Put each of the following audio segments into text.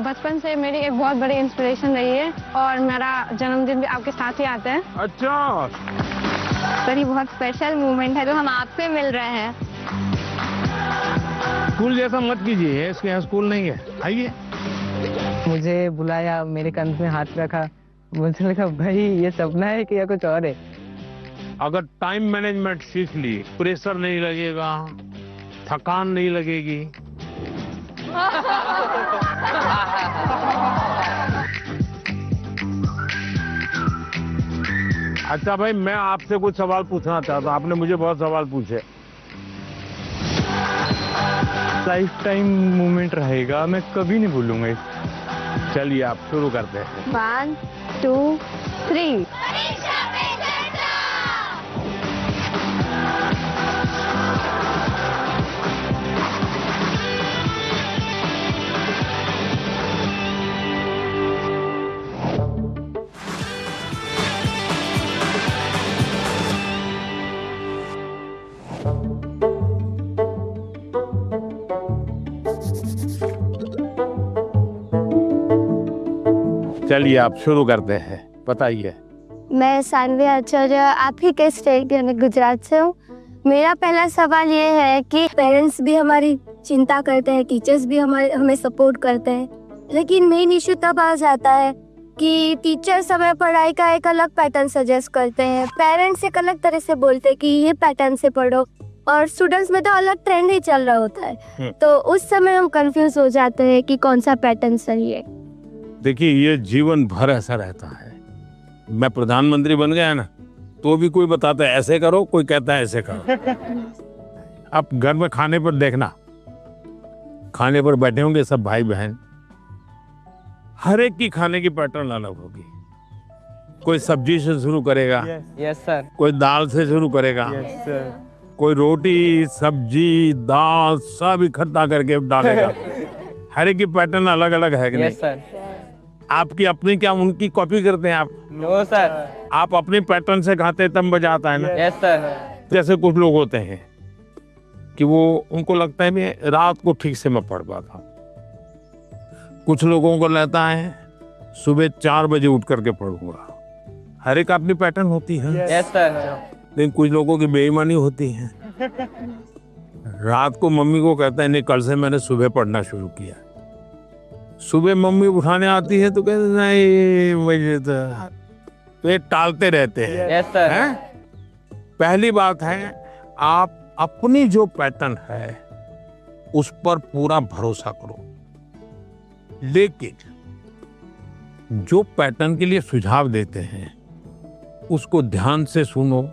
बचपन से मेरी एक बहुत बड़ी इंस्पिरेशन रही है और मेरा जन्मदिन भी आपके साथ ही आता है। अच्छा सर ये बहुत स्पेशल मोमेंट है जो हम आपसे मिल रहे हैं। स्कूल जैसा मत कीजिए, इसके यहाँ स्कूल नहीं है। आइए। मुझे बुलाया, मेरे कंध में हाथ रखा, मुझे लगा भाई ये सपना है कि या कुछ और है। अगर टाइम मैनेजमेंट सीख ली, प्रेशर नहीं लगेगा, थकान नहीं लगेगी। अच्छा भाई, मैं आपसे कुछ सवाल पूछना चाहता हूँ। आपने मुझे बहुत सवाल पूछे। लाइफ टाइम मोमेंट रहेगा, मैं कभी नहीं भूलूंगा इस। चलिए आप शुरू करते हैं। 1 2 3। चलिए आप शुरू करते हैं, बताइए। मैं सानवी आचार्य आप ही के स्टेट यानी गुजरात से हूँ। मेरा पहला सवाल ये है कि पेरेंट्स भी हमारी चिंता करते हैं, टीचर्स भी हमें सपोर्ट करते हैं, लेकिन मेन इशू तब आ जाता है कि टीचर्स हमें पढ़ाई का एक अलग पैटर्न सजेस्ट करते हैं, पेरेंट्स एक अलग तरह से बोलते हैं कि ये पैटर्न से पढ़ो, और स्टूडेंट्स में तो अलग ट्रेंड ही चल रहा होता है। तो उस समय हम कंफ्यूज हो जाते हैं कि कौन सा पैटर्न सही है। देखिए, ये जीवन भर ऐसा रहता है। मैं प्रधानमंत्री बन गया ना, तो भी कोई बताता है ऐसे करो, कोई कहता है ऐसे करो। आप घर में खाने पर देखना, खाने पर बैठे होंगे सब भाई बहन, हर एक की खाने की पैटर्न अलग होगी। कोई सब्जी से शुरू करेगा, यस सर। कोई दाल से शुरू करेगा, यस सर। कोई रोटी सब्जी दाल सब इकट्ठा करके डालेगा। हर एक की पैटर्न अलग अलग है कि नहीं? Yes sir. आपकी अपनी क्या उनकी कॉपी करते हैं आप? No sir. आप अपनी पैटर्न से खाते तब मजा आता है ना। Yes sir. जैसे कुछ लोग होते हैं कि वो उनको लगता है मैं रात को ठीक से मैं पढ़ पाता। कुछ लोगों को लगता है सुबह 4 बजे उठ करके पढ़ूंगा। हर एक अपनी पैटर्न होती है। Yes sir. लेकिन कुछ लोगों की बेईमानी होती है। रात को मम्मी को कहता है नहीं, कल से मैंने सुबह पढ़ना शुरू किया। सुबह मम्मी उठाने आती है तो कहते नहीं मुझे तो ये टालते रहते हैं। Yes sir. हैं? पहली बात है, आप अपनी जो पैटर्न है उस पर पूरा भरोसा करो, लेकिन जो पैटर्न के लिए सुझाव देते हैं उसको ध्यान से सुनो,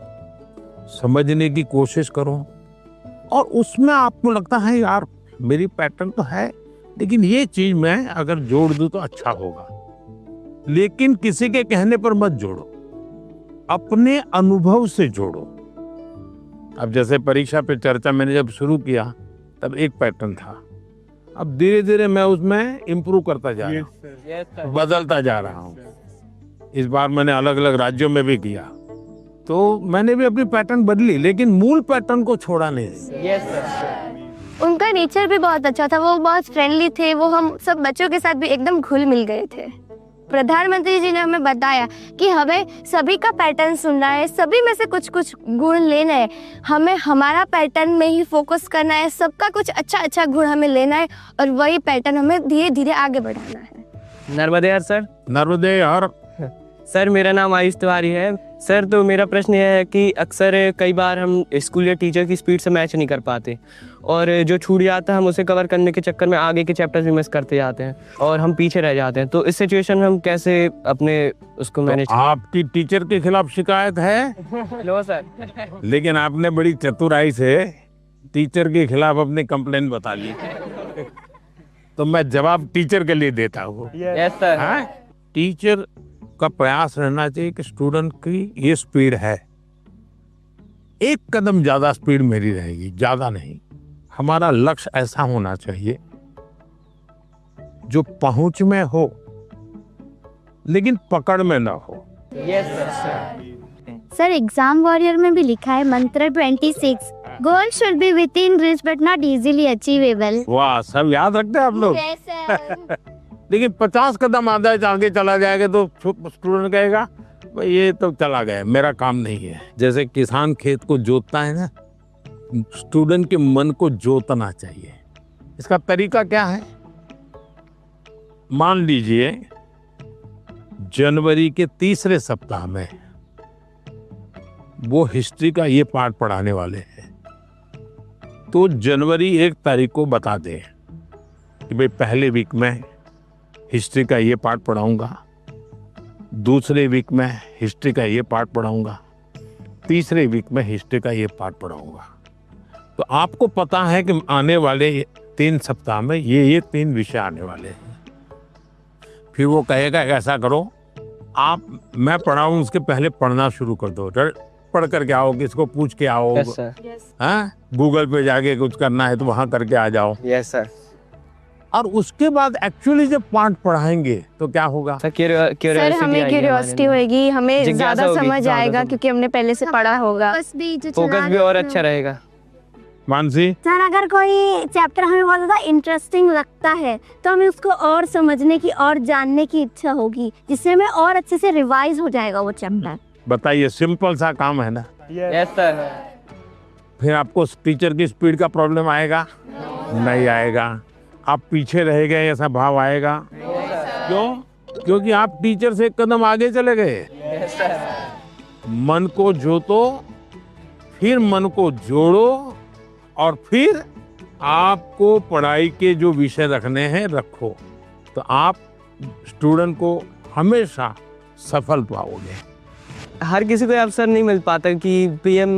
समझने की कोशिश करो, और उसमें आपको लगता है यार मेरी पैटर्न तो है, लेकिन ये चीज मैं अगर जोड़ दूं तो अच्छा होगा। लेकिन किसी के कहने पर मत जोड़ो, अपने अनुभव से जोड़ो। अब जैसे परीक्षा पे चर्चा मैंने जब शुरू किया तब एक पैटर्न था, अब धीरे धीरे मैं उसमें इम्प्रूव करता जा रहा हूँ, बदलता जा रहा हूँ। इस बार मैंने अलग अलग राज्यों में भी किया, तो मैंने भी अपनी पैटर्न बदली, लेकिन मूल पैटर्न को छोड़ा नहीं। Yes sir. उनका नेचर भी बहुत अच्छा था, वो बहुत फ्रेंडली थे, वो हम सब बच्चों के साथ भी एकदम घुल मिल गए थे। प्रधानमंत्री जी ने हमें बताया कि हमें सभी का पैटर्न सुनना है, सभी में से कुछ कुछ गुण लेना है, हमें हमारा पैटर्न में ही फोकस करना है, सबका कुछ अच्छा अच्छा गुण हमें लेना है, और वही पैटर्न हमें धीरे धीरे आगे बढ़ाना है। नर्मदे हर सर। नर्मदे हर। सर मेरा नाम आयुष तिवारी है। सर तो मेरा प्रश्न यह है कि अक्सर कई बार हम स्कूल या टीचर की स्पीड से मैच नहीं कर पाते, और जो छूट जाता है हम उसे कवर करने के चक्कर में आगे के चैप्टर्स भी मिस करते जाते हैं और हम पीछे रह जाते हैं। तो इस सिचुएशन में हम कैसे अपने उसको मैनेज? तो आपकी टीचर के खिलाफ शिकायत है? No sir. लेकिन आपने बड़ी चतुराई से टीचर के खिलाफ अपनी कंप्लेन बता ली, तो मैं जवाब टीचर के लिए देता हूँ। Yes sir. हाँ? टीचर का प्रयास रहना चाहिए कि स्टूडेंट की ये स्पीड है, एक कदम ज्यादा स्पीड मेरी रहेगी, ज्यादा नहीं। हमारा लक्ष्य ऐसा होना चाहिए जो पहुंच में हो लेकिन पकड़ में ना हो। Yes sir. Sir exam warrior में भी लिखा है मंत्र 26, goal should be with in reach but not easily achievable. वाह, सब याद रखते हैं आप लोग। लेकिन 50 कदम आगे चला जाएगा तो स्टूडेंट कहेगा भाई ये तो चला गया, मेरा काम नहीं है। जैसे किसान खेत को जोतता है ना, स्टूडेंट के मन को जोतना चाहिए। इसका तरीका क्या है? मान लीजिए जनवरी के तीसरे सप्ताह में वो हिस्ट्री का ये पार्ट पढ़ाने वाले हैं, तो जनवरी 1 तारीख को बता दें कि भाई पहले वीक में हिस्ट्री का ये पार्ट पढ़ाऊंगा, दूसरे वीक में हिस्ट्री का ये पार्ट पढ़ाऊंगा, तीसरे वीक में हिस्ट्री का ये पार्ट पढ़ाऊंगा। तो आपको पता है कि आने वाले 3 सप्ताह में ये 3 विषय आने वाले हैं। फिर वो कहेगा ऐसा करो, आप मैं पढ़ाऊं उसके पहले पढ़ना शुरू कर दो, पढ़ करके आओ, किसको पूछ के आओ, यस सर। हाँ गूगल पे जाके कुछ करना है तो वहां करके आ जाओ। Yes sir. और उसके बाद एक्चुअली जब पाठ पढ़ाएंगे तो क्या होगा? सर सर हमें क्यूरियोसिटी होगी, हमें जिज्ञासा ज्यादा होगी, समझ आएगा क्योंकि हमने पहले से पढ़ा होगा। फोकस भी और अच्छा रहेगा। मानसी, सर अगर कोई चैप्टर हमें बहुत ज़्यादा इंटरेस्टिंग लगता है तो हमें उसको और समझने की और जानने की इच्छा होगी, जिससे हमें और अच्छे से रिवाइज हो जाएगा वो चैप्टर। बताइए, सिंपल सा काम है ना। Yes sir. फिर आपको टीचर की स्पीड का प्रॉब्लम आएगा? नहीं आएगा। आप पीछे रह गए ऐसा भाव आएगा? क्यों? क्योंकि आप टीचर से एक कदम आगे चले गए। मन को जोतो, फिर मन को जोड़ो, और फिर आपको पढ़ाई के जो विषय रखने हैं रखो, तो आप स्टूडेंट को हमेशा सफल पाओगे। हर किसी को अवसर नहीं मिल पाता कि पीएम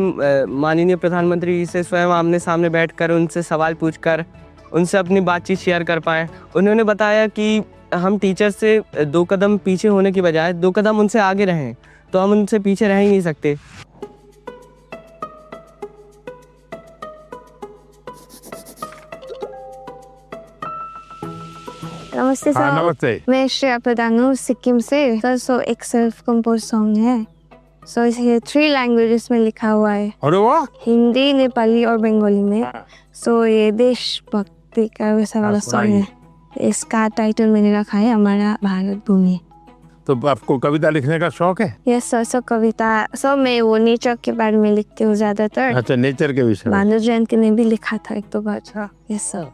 माननीय प्रधानमंत्री से स्वयं आमने सामने बैठकर उनसे सवाल पूछकर उनसे अपनी बातचीत शेयर कर पाए। उन्होंने बताया कि हम टीचर से 2 कदम पीछे होने की बजाय 2 कदम उनसे आगे रहें, तो हम उनसे पीछे रह ही नहीं सकते। नमस्ते सर। हाँ नमस्ते। मैं श्रेया प्रधान हूँ सिक्किम से। सर सो एक सेल्फ कंपोज सॉन्ग है, सो ये 3 लैंग्वेजेस में लिखा हुआ है, अरे वाह। हिंदी, नेपाली और बंगाली में। सो ये देशभक्ति का वैसा वाला सॉन्ग है। इसका टाइटल मैंने रखा है हमारा भारत भूमि। तो आपको कविता लिखने का शौक है? Yes sir. सो कविता सो मैं वो नेचर के बारे में लिखती हूँ ज्यादातर। अच्छा, नेचर के विषय में। भानु जयंती ने भी लिखा था 1-2 बार। Yes sir.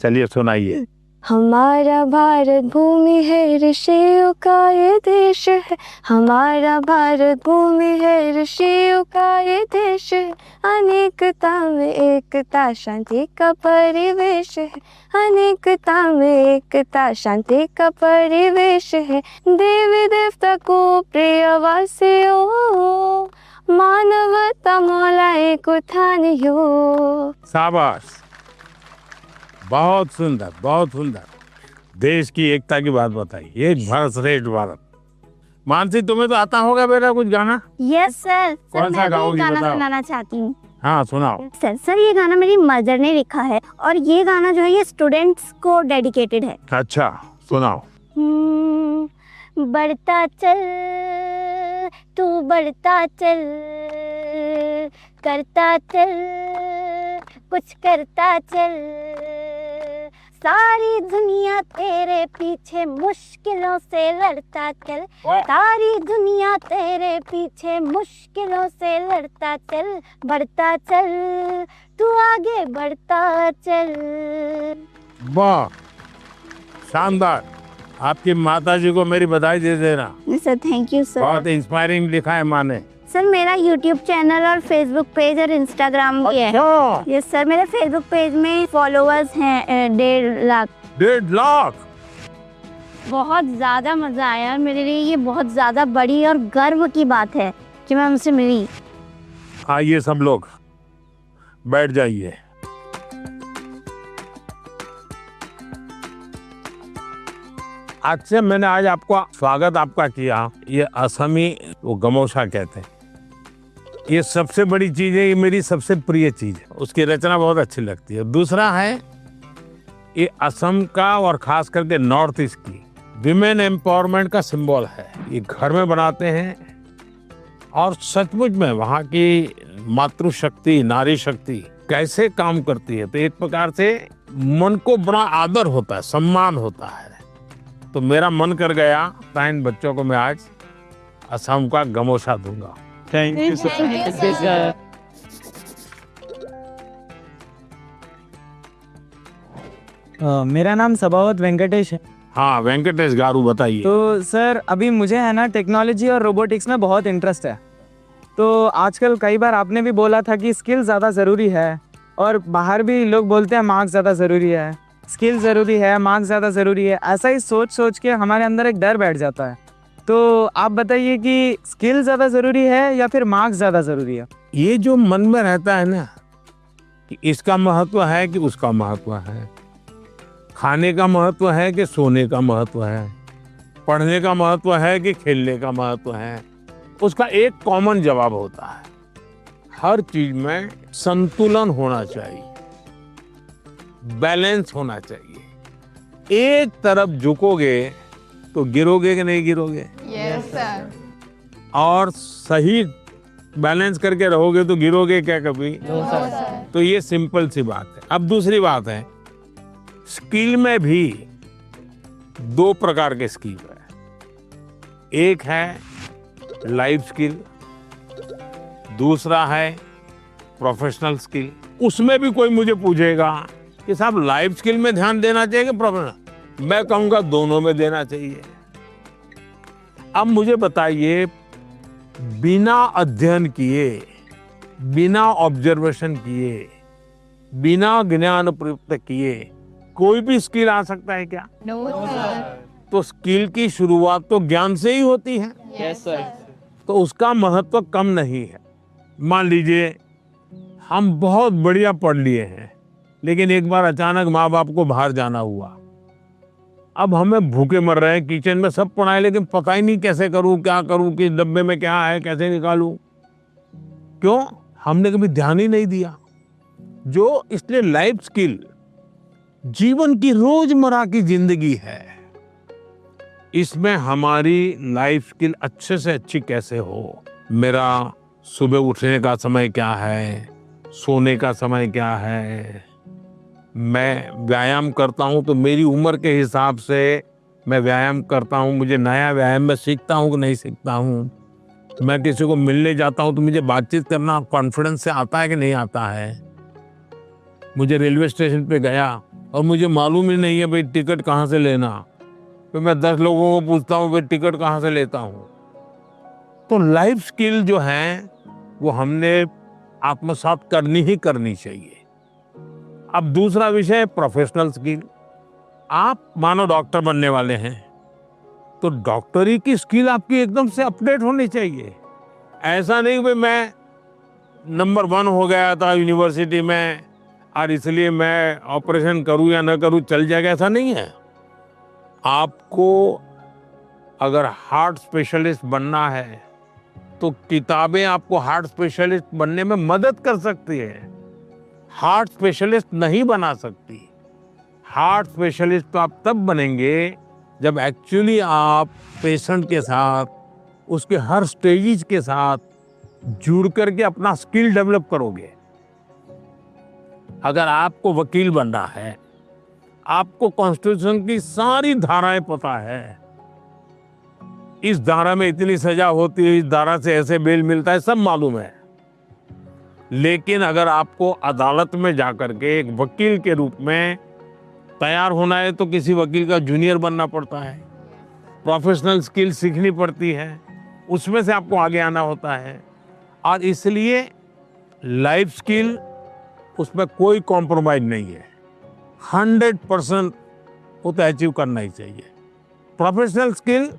चलिए सुनाइए। हमारा भारत भूमि है, ऋषियों का ये देश है। हमारा भारत भूमि है, ऋषियों का ये देश है। अनेकता में एकता, शांति का परिवेश है। अनेकता में एकता, शांति का परिवेश है। देवी देवता को प्रिय वासियों, मानवता मौला एक उठानियो। शाबाश, बहुत सुंदर, बहुत सुंदर। देश की एकता की बात बताई, एक भारत श्रेष्ठ भारत। मानसी, तुम्हें तो आता होगा बेटा कुछ गाना? Yes sir. कौन सा गाओगी गाना बताओ? सुनाना चाहती हूँ। हाँ सुनाओ। सर ये गाना मेरी मदर ने लिखा है और ये गाना जो है ये स्टूडेंट्स को डेडिकेटेड है। अच्छा सुनाओ। बढ़ता चल तू बढ़ता चल, करता चल कुछ करता चल, सारी दुनिया तेरे पीछे मुश्किलों से लड़ता चल। सारी दुनिया तेरे पीछे मुश्किलों से लड़ता चल। बढ़ता चल तू आगे बढ़ता चल। वाह, शानदार। आपकी माताजी को मेरी बधाई दे देना। Sir thank you sir. बहुत इंस्पायरिंग लिखा है माँ ने। सर मेरा यूट्यूब चैनल और फेसबुक पेज और इंस्टाग्राम भी है। यस सर, मेरे फेसबुक पेज में फॉलोअर्स हैं 1.5 लाख। 1.5 लाख? बहुत ज़्यादा मज़ा आया मेरे लिए। ये बहुत ज़्यादा बड़ी और गर्व की बात है कि मैं उनसे मिली। आइए सब लोग बैठ जाइए। मैंने आज आपका स्वागत आपका किया। ये असमी वो गमोशा कहते हैं। ये सबसे बड़ी चीज है, ये मेरी सबसे प्रिय चीज है। उसकी रचना बहुत अच्छी लगती है। दूसरा है ये असम का और खास करके नॉर्थ ईस्ट की विमेन एम्पावरमेंट का सिंबल है। ये घर में बनाते हैं और सचमुच में वहाँ की मातृशक्ति, नारी शक्ति कैसे काम करती है, तो एक प्रकार से मन को बड़ा आदर होता है, सम्मान होता है। तो मेरा मन कर गया था इन बच्चों को मैं आज असम का गमोसा दूंगा। Thank you sir. मेरा नाम सबावत वेंकटेश है। हाँ वेंकटेश गारू बताइए। तो सर अभी मुझे है ना टेक्नोलॉजी और रोबोटिक्स में बहुत इंटरेस्ट है। तो आजकल कई बार आपने भी बोला था कि स्किल ज़्यादा ज़रूरी है, और बाहर भी लोग बोलते हैं मार्क्स ज़्यादा ज़रूरी है, स्किल ज़रूरी है, मार्क्स ज़्यादा ज़रूरी है। ऐसा ही सोच सोच के हमारे अंदर एक डर बैठ जाता है। तो आप बताइए कि स्किल ज़्यादा ज़रूरी है या फिर मार्क्स ज़्यादा ज़रूरी है? ये जो मन में रहता है ना कि इसका महत्व है कि उसका महत्व है, खाने का महत्व है कि सोने का महत्व है, पढ़ने का महत्व है कि खेलने का महत्व है, उसका एक कॉमन जवाब होता है, हर चीज में संतुलन होना चाहिए, बैलेंस होना चाहिए। एक तरफ झुकोगे तो गिरोगे कि नहीं गिरोगे? Yes sir. और सही बैलेंस करके रहोगे तो गिरोगे क्या कभी? तो ये सिंपल सी बात है। अब दूसरी बात है, स्किल में भी दो प्रकार के स्किल है। एक है लाइफ स्किल, दूसरा है प्रोफेशनल स्किल। उसमें भी कोई मुझे पूछेगा कि साहब लाइफ स्किल में ध्यान देना चाहिए कि प्रोफेशनल, मैं कहूंगा दोनों में देना चाहिए। अब मुझे बताइए, बिना अध्ययन किए, बिना ऑब्जर्वेशन किए, बिना ज्ञान प्राप्त किए कोई भी स्किल आ सकता है क्या? No sir. तो स्किल की शुरुआत तो ज्ञान से ही होती है। Yes sir. तो उसका महत्व कम नहीं है। मान लीजिए हम बहुत बढ़िया पढ़ लिए हैं, लेकिन एक बार अचानक माँ बाप को बाहर जाना हुआ, अब हमें भूखे मर रहे हैं, किचन में सब पड़ा है लेकिन पता ही नहीं कैसे करूं, क्या करूं, कि डब्बे में क्या है, कैसे निकालूं। क्यों? हमने कभी ध्यान ही नहीं दिया। जो इसलिए लाइफ स्किल जीवन की रोजमर्रा की जिंदगी है, इसमें हमारी लाइफ स्किल अच्छे से अच्छी कैसे हो। मेरा सुबह उठने का समय क्या है, सोने का समय क्या है, मैं व्यायाम करता हूं तो मेरी उम्र के हिसाब से मैं व्यायाम करता हूं, मुझे नया व्यायाम में सीखता हूं कि नहीं सीखता हूं। मैं किसी को मिलने जाता हूं तो मुझे बातचीत करना कॉन्फिडेंस से आता है कि नहीं आता है। मुझे रेलवे स्टेशन पे गया और मुझे मालूम ही नहीं है भाई टिकट कहाँ से लेना, तो मैं 10 लोगों को पूछता हूँ भाई टिकट कहाँ से लेता हूँ। तो लाइफ स्किल जो है वो हमने आत्मसात करनी ही करनी चाहिए। अब दूसरा विषय प्रोफेशनल स्किल। आप मानो डॉक्टर बनने वाले हैं तो डॉक्टरी की स्किल आपकी एकदम से अपडेट होनी चाहिए। ऐसा नहीं कि मैं नंबर 1 हो गया था यूनिवर्सिटी में और इसलिए मैं ऑपरेशन करूं या ना करूं चल जाएगा, ऐसा नहीं है। आपको अगर हार्ट स्पेशलिस्ट बनना है तो किताबें आपको हार्ट स्पेशलिस्ट बनने में मदद कर सकती है, हार्ट स्पेशलिस्ट नहीं बना सकती। हार्ट स्पेशलिस्ट तो आप तब बनेंगे जब एक्चुअली आप पेशेंट के साथ, उसके हर स्टेजेस के साथ जुड़ करके अपना स्किल डेवलप करोगे। अगर आपको वकील बनना है, आपको कॉन्स्टिट्यूशन की सारी धाराएं पता है, इस धारा में इतनी सजा होती है, इस धारा से ऐसे बेल मिलता है, सब मालूम है। लेकिन अगर आपको अदालत में जाकर के एक वकील के रूप में तैयार होना है तो किसी वकील का जूनियर बनना पड़ता है, प्रोफेशनल स्किल सीखनी पड़ती है, उसमें से आपको आगे आना होता है। और इसलिए लाइफ स्किल, उसमें कोई कॉम्प्रोमाइज नहीं है, 100% वो तो अचीव करना ही चाहिए। प्रोफेशनल स्किल,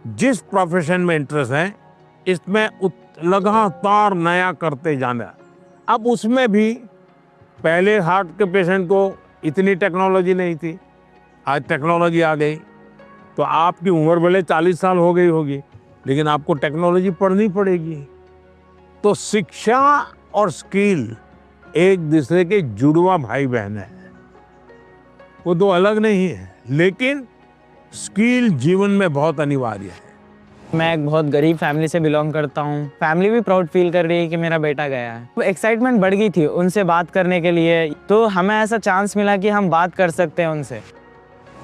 जिस प्रोफेशन में इंटरेस्ट है इसमें लगातार नया करते जाना। अब उसमें भी पहले हार्ट के पेशेंट को इतनी टेक्नोलॉजी नहीं थी, आज टेक्नोलॉजी आ गई, तो आपकी उम्र भले 40 साल हो गई होगी लेकिन आपको टेक्नोलॉजी पढ़नी पड़ेगी। तो शिक्षा और स्किल एक दूसरे के जुड़वा भाई बहन है, वो दो अलग नहीं है, लेकिन स्किल जीवन में बहुत अनिवार्य है। मैं एक बहुत गरीब फैमिली से बिलोंग करता हूँ। फैमिली भी प्राउड फील कर रही है कि मेरा बेटा गया है। तो एक्साइटमेंट बढ़ गई थी उनसे बात करने के लिए, तो हमें ऐसा चांस मिला कि हम बात कर सकते हैं उनसे।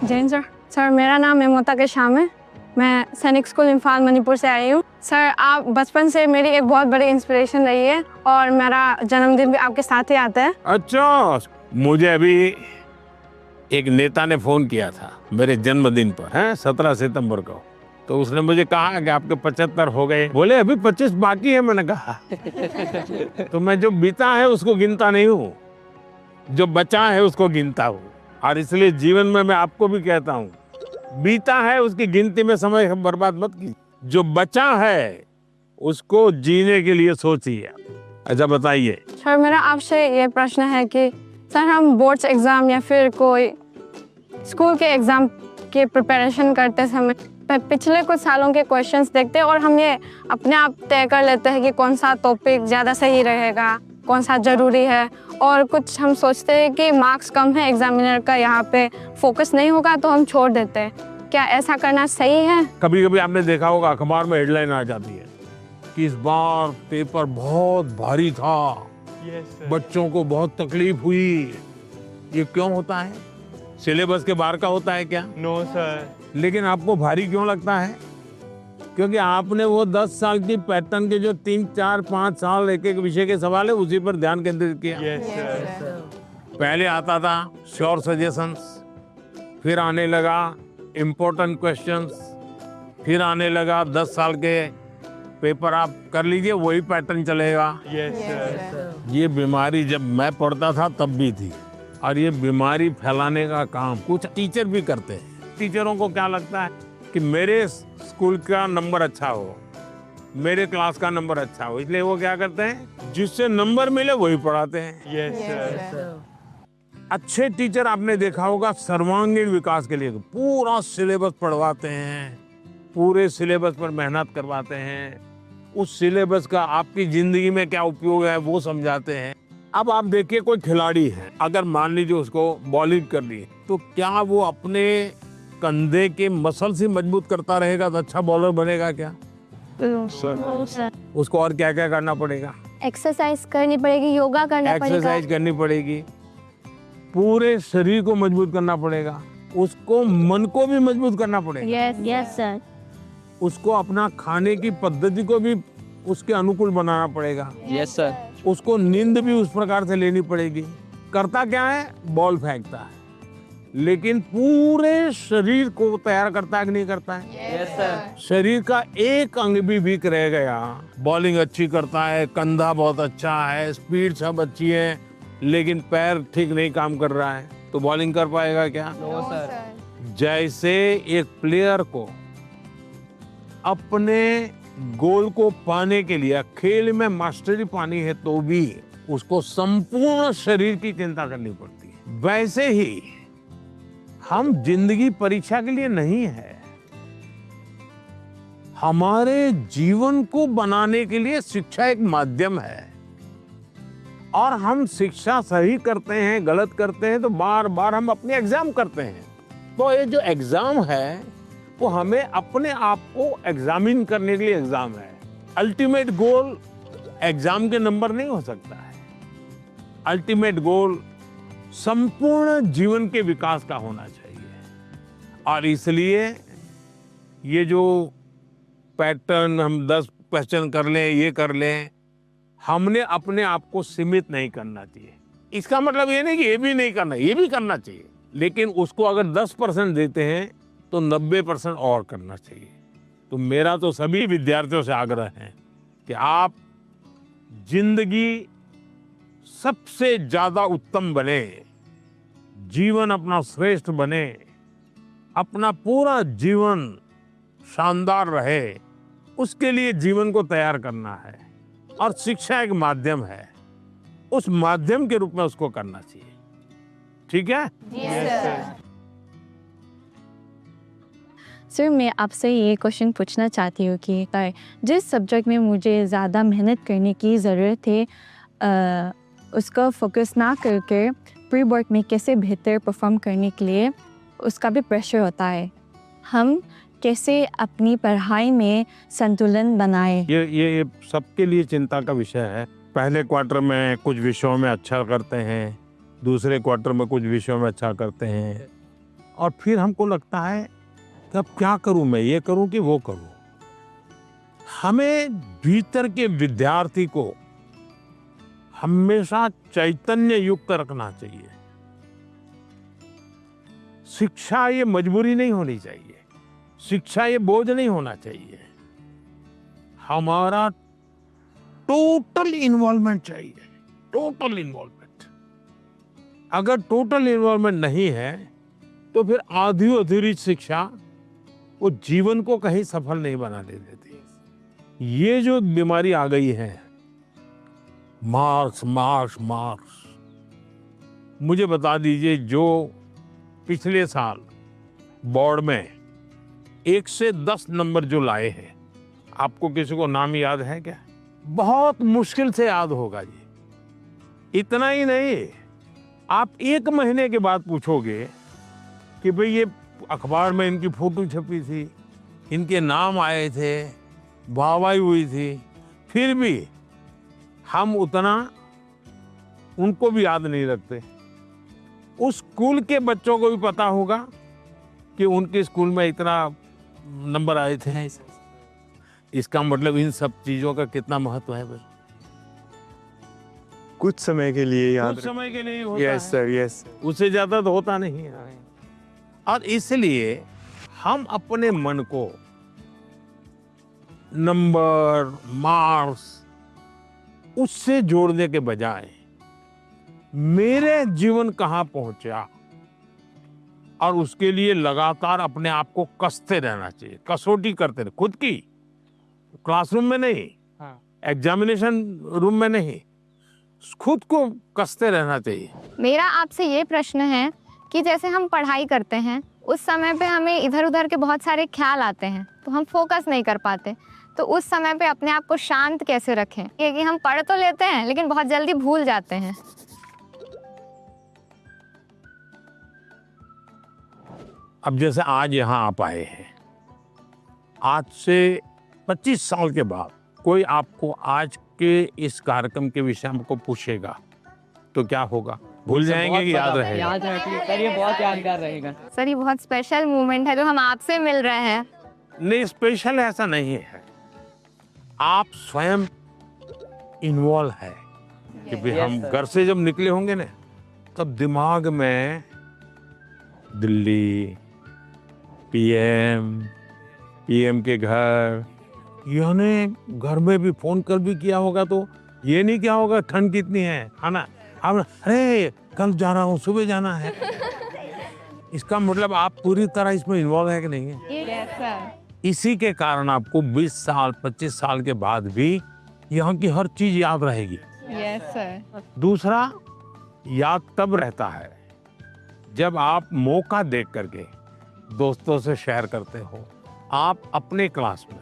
जैन सर, सर मेरा नाम मेमोता शाम है। मैं सैनिक स्कूल इम्फाल मणिपुर से आई हूँ। सर आप बचपन से मेरी एक बहुत बड़ी इंस्पिरेशन रही है और मेरा जन्मदिन भी आपके साथ ही आता है। अच्छा, मुझे अभी एक नेता ने फोन किया था मेरे जन्मदिन पर, है 17 सितंबर को। तो उसने मुझे कहा कि आपके 75 हो गए। बोले अभी 25 बाकी है। मैंने कहा तो मैं जो बीता है उसको गिनता नहीं हूँ, जो बचा है उसको गिनता हूँ। और इसलिए जीवन में मैं आपको भी कहता हूँ, बीता है उसकी गिनती में समय बर्बाद मत कीजिए, जो बचा है उसको जीने के लिए सोचिए। अच्छा बताइए। सर मेरा आपसे ये प्रश्न है कि सर हम बोर्ड्स एग्ज़ाम या फिर कोई स्कूल के एग्ज़ाम के प्रिपरेशन करते समय पिछले कुछ सालों के क्वेश्चंस देखते हैं और हम ये अपने आप तय कर लेते हैं कि कौन सा टॉपिक ज़्यादा सही रहेगा, कौन सा ज़रूरी है, और कुछ हम सोचते हैं कि मार्क्स कम है एग्जामिनर का, यहाँ पे फोकस नहीं होगा तो हम छोड़ देते हैं। क्या ऐसा करना सही है? कभी कभी आपने देखा होगा अखबार में हेडलाइन आ जाती है कि इस बार पेपर बहुत भारी था, बच्चों को बहुत तकलीफ हुई। ये क्यों होता है? सिलेबस के बाहर का होता है क्या? No sir. लेकिन आपको भारी क्यों लगता है? क्योंकि आपने वो 10 साल की पैटर्न के जो 3, 4, 5 साल एक एक विषय के सवाल है उसी पर ध्यान केंद्रित किया। पहले आता था श्योर सजेशंस, फिर आने लगा इम्पोर्टेंट क्वेश्चंस, फिर आने लगा 10 साल के पेपर आप कर लीजिए वही पैटर्न चलेगा। ये बीमारी जब मैं पढ़ता था तब भी थी, और ये बीमारी फैलाने का काम कुछ टीचर भी करते हैं। टीचरों को क्या लगता है कि मेरे स्कूल का नंबर अच्छा हो, मेरे क्लास का नंबर अच्छा हो, इसलिए वो क्या करते हैं जिससे नंबर मिले वही पढ़ाते हैं। अच्छे टीचर आपने देखा होगा सर्वांगीण विकास के लिए पूरा सिलेबस पढ़वाते हैं, पूरे सिलेबस पर मेहनत करवाते हैं, उस सिलेबस का आपकी जिंदगी में क्या उपयोग है वो समझाते हैं। अब आप देखिए कोई खिलाड़ी है, अगर मान लीजिए उसको बॉलिंग करनी है तो क्या वो अपने कंधे के मसल से मजबूत करता रहेगा तो अच्छा बॉलर बनेगा क्या? उसको और क्या क्या करना पड़ेगा? एक्सरसाइज करनी पड़ेगी, योगा करना पड़ेगा, एक्सरसाइज करनी पड़ेगी, पूरे शरीर को मजबूत करना पड़ेगा, उसको मन को भी मजबूत करना पड़ेगा। Yes sir. उसको अपना खाने की पद्धति को भी उसके अनुकूल बनाना पड़ेगा। Yes sir. उसको नींद भी उस प्रकार से लेनी पड़ेगी। करता क्या है? बॉल फेंकता है, लेकिन पूरे शरीर को तैयार करता है कि नहीं करता है? Yes sir. शरीर का एक अंग भी वीक रह गया, बॉलिंग अच्छी करता है, कंधा बहुत अच्छा है, स्पीड सब अच्छी है, लेकिन पैर ठीक नहीं काम कर रहा है तो बॉलिंग कर पाएगा क्या? No sir. जैसे एक प्लेयर को अपने गोल को पाने के लिए खेल में मास्टरी पानी है तो भी उसको संपूर्ण शरीर की चिंता करनी पड़ती है। वैसे ही हम जिंदगी परीक्षा के लिए नहीं है, हमारे जीवन को बनाने के लिए शिक्षा एक माध्यम है। और हम शिक्षा सही करते हैं, गलत करते हैं तो बार बार हम अपने एग्जाम करते हैं। तो ये जो एग्जाम है वो हमें अपने आप को एग्जामिन करने के लिए एग्जाम है। अल्टीमेट गोल एग्जाम के नंबर नहीं हो सकता है। अल्टीमेट गोल संपूर्ण जीवन के विकास का होना चाहिए। और इसलिए ये जो पैटर्न हम 10 क्वेश्चन कर लें, ये कर लें, हमने अपने आप को सीमित नहीं करना चाहिए। इसका मतलब ये नहीं कि ये भी नहीं करना, ये भी करना चाहिए, लेकिन उसको अगर 10% देते हैं तो 90% और करना चाहिए। तो मेरा तो सभी विद्यार्थियों से आग्रह है कि आप जिंदगी सबसे ज्यादा उत्तम बने, जीवन अपना श्रेष्ठ बने, अपना पूरा जीवन शानदार रहे, उसके लिए जीवन को तैयार करना है। और शिक्षा एक माध्यम है, उस माध्यम के रूप में उसको करना चाहिए। ठीक है? सर मैं आपसे ये क्वेश्चन पूछना चाहती हूँ कि जिस सब्जेक्ट में मुझे ज़्यादा मेहनत करने की ज़रूरत है उसका फोकस ना करके प्री बोर्ड में कैसे बेहतर परफॉर्म करने के लिए उसका भी प्रेशर होता है। हम कैसे अपनी पढ़ाई में संतुलन बनाएं? ये सबके लिए चिंता का विषय है। पहले क्वार्टर में कुछ विषयों में अच्छा करते हैं, दूसरे क्वार्टर में कुछ विषयों में अच्छा करते हैं, और फिर हमको लगता है कि अब क्या करूं, मैं ये करूं कि वो करूं। हमें भीतर के विद्यार्थी को हमेशा चैतन्य युक्त रखना चाहिए। शिक्षा ये मजबूरी नहीं होनी चाहिए, शिक्षा ये बोझ नहीं होना चाहिए। हमारा टोटल इन्वॉल्वमेंट चाहिए, टोटल इन्वॉल्वमेंट। अगर टोटल इन्वॉल्वमेंट नहीं है तो फिर आधी अधूरी शिक्षा वो जीवन को कहीं सफल नहीं बनाने देती। ये जो बीमारी आ गई है, मार्क्स मार्क्स मार्क्स, मुझे बता दीजिए जो पिछले साल बोर्ड में 1 से 10 नंबर जो लाए हैं, आपको किसी को नाम याद है क्या? बहुत मुश्किल से याद होगा जी। इतना ही नहीं, आप 1 महीने के बाद पूछोगे कि भाई ये अखबार में इनकी फोटो छपी थी, इनके नाम आए थे, वाहवाही हुई थी, फिर भी हम उतना उनको भी याद नहीं रखते। उस स्कूल के बच्चों को भी पता होगा कि उनके स्कूल में इतना नंबर आए थे। इसका मतलब इन सब चीजों का कितना महत्व है भाई। कुछ समय के लिए याद कुछ समय के लिए होता यस है, सर, यस। उससे ज्यादा तो होता नहीं है। और इसलिए हम अपने मन को नंबर, मार्क्स उससे जोड़ने के बजाय मेरे जीवन कहाँ पहुंचा, और उसके लिए लगातार अपने आप को कसते रहना चाहिए, कसौटी करते रहे खुद की, क्लासरूम में नहीं, एग्जामिनेशन रूम में नहीं, खुद को कसते रहना चाहिए। मेरा आपसे ये प्रश्न है कि जैसे हम पढ़ाई करते हैं उस समय पे हमें इधर उधर के बहुत सारे ख्याल आते हैं तो हम फोकस नहीं कर पाते, तो उस समय पे अपने आप को शांत कैसे रखें? ये कि हम पढ़ तो लेते हैं लेकिन बहुत जल्दी भूल जाते हैं। अब जैसे आज यहाँ आप आए हैं, आज से 25 साल के बाद कोई आपको आज के इस कार्यक्रम के विषय में को पूछेगा तो क्या होगा? भूल जाएंगे कि याद रहेगा? याद रखिए सर, ये बहुत यादगार रहेगा। सर ये बहुत स्पेशल मोमेंट है जो हम आपसे मिल रहे हैं। नहीं, स्पेशल ऐसा नहीं है, आप स्वयं इन्वॉल्व है कि भाई हम घर से जब निकले होंगे ना, तब दिमाग में दिल्ली, पीएम के घर, यानी घर में भी फोन कर भी किया होगा तो ये नहीं क्या होगा ठंड कितनी है ना, अब अरे कल जा रहा हूँ, सुबह जाना है। इसका मतलब आप पूरी तरह इसमें इन्वॉल्व है कि नहीं है? Yes sir. इसी के कारण आपको 20 साल 25 साल के बाद भी यहाँ की हर चीज याद रहेगी। Yes sir. दूसरा, याद तब रहता है जब आप मौका देख करके दोस्तों से शेयर करते हो। आप अपने क्लास में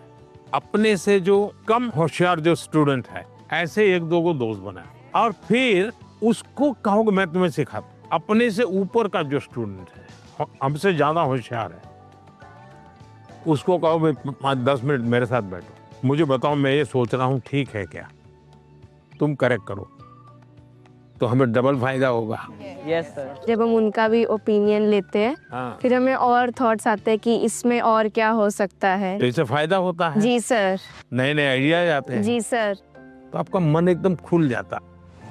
अपने से जो कम होशियार जो स्टूडेंट है, ऐसे 1-2 को दोस्त बनाए और फिर उसको कहोगे मैं तुम्हें सिखाता। अपने से ऊपर का जो स्टूडेंट है, हमसे ज्यादा होशियार है, उसको कहो भाई 10 मिनट मेरे साथ बैठो, मुझे बताओ मैं ये सोच रहा हूँ ठीक है क्या, तुम करेक्ट करो, तो हमें डबल फायदा होगा। Yes sir. जब हम उनका भी ओपिनियन लेते हैं, हाँ, फिर हमें और थॉट्स आते हैं कि इसमें और क्या हो सकता है। तो इससे फायदा होता है, जी सर। नए नए आइडिया आते हैं, जी सर। तो आपका मन एकदम खुल जाता।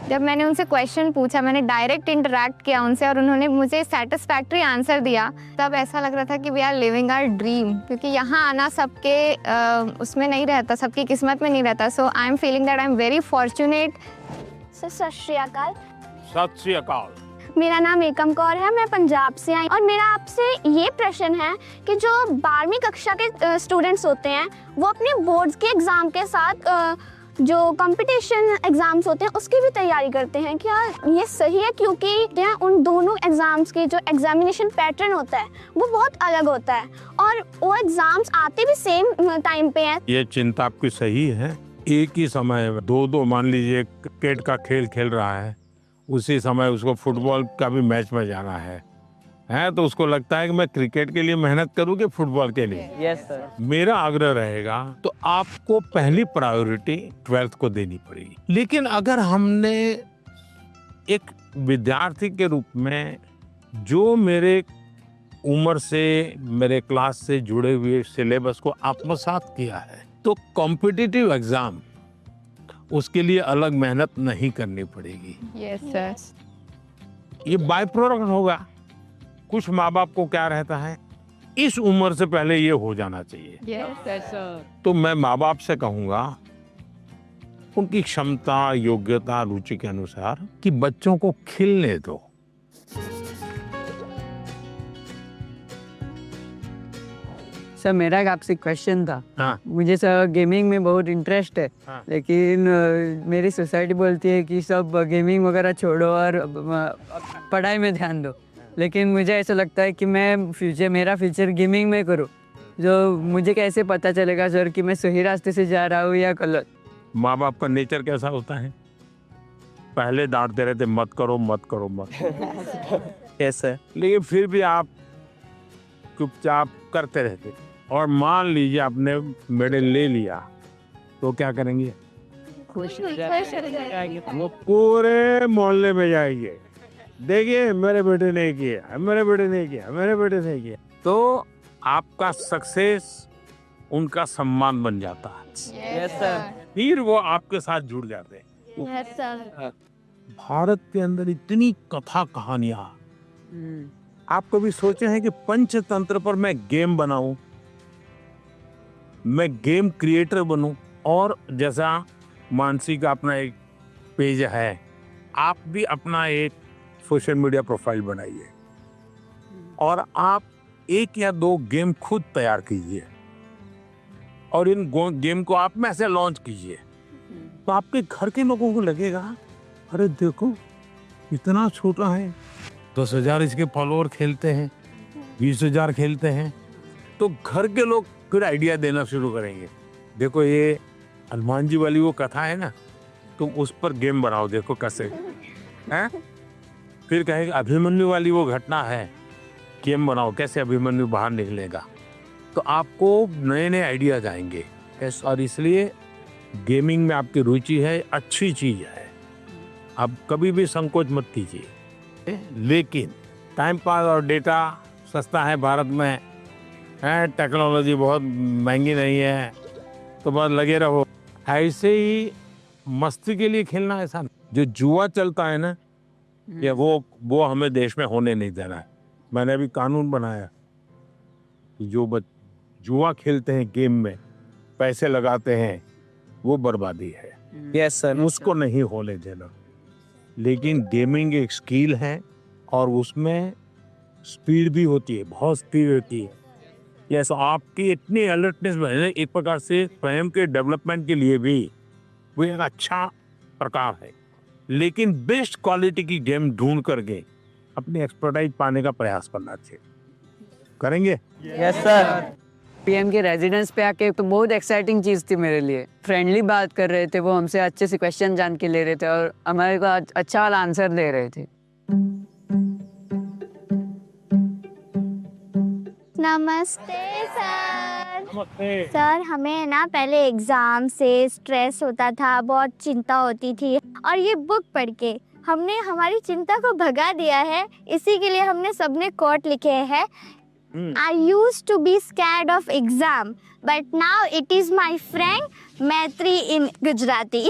जब मैंने उनसे क्वेश्चन पूछा, मैंने डायरेक्ट इंटरेक्ट किया उनसे और उन्होंने मुझे सेटिस्फैक्ट्री आंसर दिया, तब ऐसा लग रहा था कि we are living our dream. क्योंकि यहाँ आना सबके उसमें नहीं रहता, सबकी किस्मत में नहीं रहता। So I am feeling that I am very fortunate. सत श्री अकाल। सत श्री अकाल। मेरा नाम एकम कौर है, मैं पंजाब से आई और मेरा आपसे ये प्रश्न है कि जो 12वीं कक्षा के स्टूडेंट्स होते हैं वो अपने बोर्ड्स के एग्ज़ाम के साथ जो कंपटीशन एग्ज़ाम्स होते हैं उसकी भी तैयारी करते हैं, क्या ये सही है? क्योंकि उन दोनों एग्ज़ाम्स के जो एग्जामिनेशन पैटर्न होता है वो बहुत अलग होता है और वो एग्ज़ाम्स आते भी सेम टाइम पे हैं। ये चिंता आपकी सही है। एक ही समय में दो मान लीजिए क्रिकेट का खेल खेल रहा है, उसी समय उसको फुटबॉल का भी मैच में जाना है, तो उसको लगता है कि मैं क्रिकेट के लिए मेहनत करूँ कि फुटबॉल के लिए। Yes sir. मेरा आग्रह रहेगा तो आपको पहली प्रायोरिटी 12th को देनी पड़ेगी। लेकिन अगर हमने एक विद्यार्थी के रूप में जो मेरे उम्र से मेरे क्लास से जुड़े हुए सिलेबस को आत्मसात किया है, तो कॉम्पिटिटिव एग्जाम उसके लिए अलग मेहनत नहीं करनी पड़ेगी। Yes sir. ये बाय प्रोडक्ट होगा। कुछ माँ बाप को क्या रहता है, इस उम्र से पहले ये हो जाना चाहिए। Yes sir. तो मैं माँ बाप से कहूंगा उनकी क्षमता, योग्यता, रुचि के अनुसार कि बच्चों को खिलने दो। सर मेरा एक आपसे क्वेश्चन था। हाँ। मुझे सर गेमिंग में बहुत इंटरेस्ट है। हाँ। लेकिन मेरी सोसाइटी बोलती है कि सब गेमिंग वगैरह छोड़ो और पढ़ाई में ध्यान दो। लेकिन मुझे ऐसा लगता है कि मेरा फ्यूचर गेमिंग में करूँ। जो मुझे कैसे पता चलेगा सर कि मैं सही रास्ते से जा रहा हूँ या गलत? माँ बाप का नेचर कैसा होता है, पहले डांटते रहते मत करो मत करो मत यस सर। लेकिन फिर भी आप चुपचाप करते रहते। और मान लीजिए आपने मेडल ले लिया तो क्या करेंगे? वो पूरे मोहल्ले में जाएंगे, देखिए मेरे बेटे ने किया, मेरे बेटे ने किया, मेरे बेटे ने किया। तो आपका सक्सेस उनका सम्मान बन जाता है। Yes sir. फिर वो आपके साथ जुड़ जाते हैं। Yes sir. भारत के अंदर इतनी कथा कहानियां, आप कभी सोचे हैं कि पंचतंत्र पर मैं गेम बनाऊं, मैं गेम क्रिएटर बनूं? और जैसा मानसी का अपना एक पेज है, आप भी अपना एक सोशल मीडिया प्रोफाइल बनाइए और आप 1 या 2 गेम खुद तैयार कीजिए और इन गेम को आप में से लॉन्च कीजिए। तो आपके घर के लोगों को लगेगा अरे देखो इतना छोटा है, 10,000 इसके फॉलोअर खेलते हैं, 20,000 खेलते हैं। तो घर के लोग फिर आइडिया देना शुरू करेंगे, देखो ये हनुमान जी वाली वो कथा है ना, तुम उस पर गेम बनाओ, देखो कैसे हैं। फिर कहेंगे अभिमन्यु वाली वो घटना है, गेम बनाओ कैसे अभिमन्यु बाहर निकलेगा। तो आपको नए नए आइडियाज आएंगे। और इसलिए गेमिंग में आपकी रुचि है, अच्छी चीज है, आप कभी भी संकोच मत कीजिए। लेकिन टाइम पास और डेटा सस्ता है भारत में, है टेक्नोलॉजी बहुत महंगी नहीं है, तो बस लगे रहो। ऐसे ही मस्ती के लिए खेलना, ऐसा जो जुआ चलता है ना, ये वो हमें देश में होने नहीं देना है। मैंने अभी कानून बनाया कि जो जुआ खेलते हैं, गेम में पैसे लगाते हैं, वो बर्बादी है। Yes sir. उसको नहीं होने देना। लेकिन गेमिंग एक स्किल है और उसमें स्पीड भी होती है, बहुत स्पीड होती है। यस, आपकी इतनी अलर्टनेस है, एक प्रकार से स्वयं के डेवलपमेंट के लिए भी वो एक अच्छा प्रकार है। लेकिन बेस्ट क्वालिटी की गेम ढूंढ करके अपनी एक्सपर्टाइज पाने का प्रयास करना चाहिए। करेंगे? Yes sir. पीएम के रेजिडेंस पे आके तो बहुत एक्साइटिंग चीज़ थी मेरे लिए। फ्रेंडली बात कर रहे थे, वो हमसे अच्छे से क्वेश्चन जान के ले रहे थे और हमारे को अच्छा वाला आंसर दे रहे थे। नमस्ते सर। नमस्ते। सर हमें ना पहले एग्जाम से स्ट्रेस होता था, बहुत चिंता होती थी, और ये बुक पढ़ के हमने हमारी चिंता को भगा दिया है। इसी के लिए हमने सबने कोट लिखे हैं। I used to be scared of exam, but now it is my friend मैत्री in गुजराती।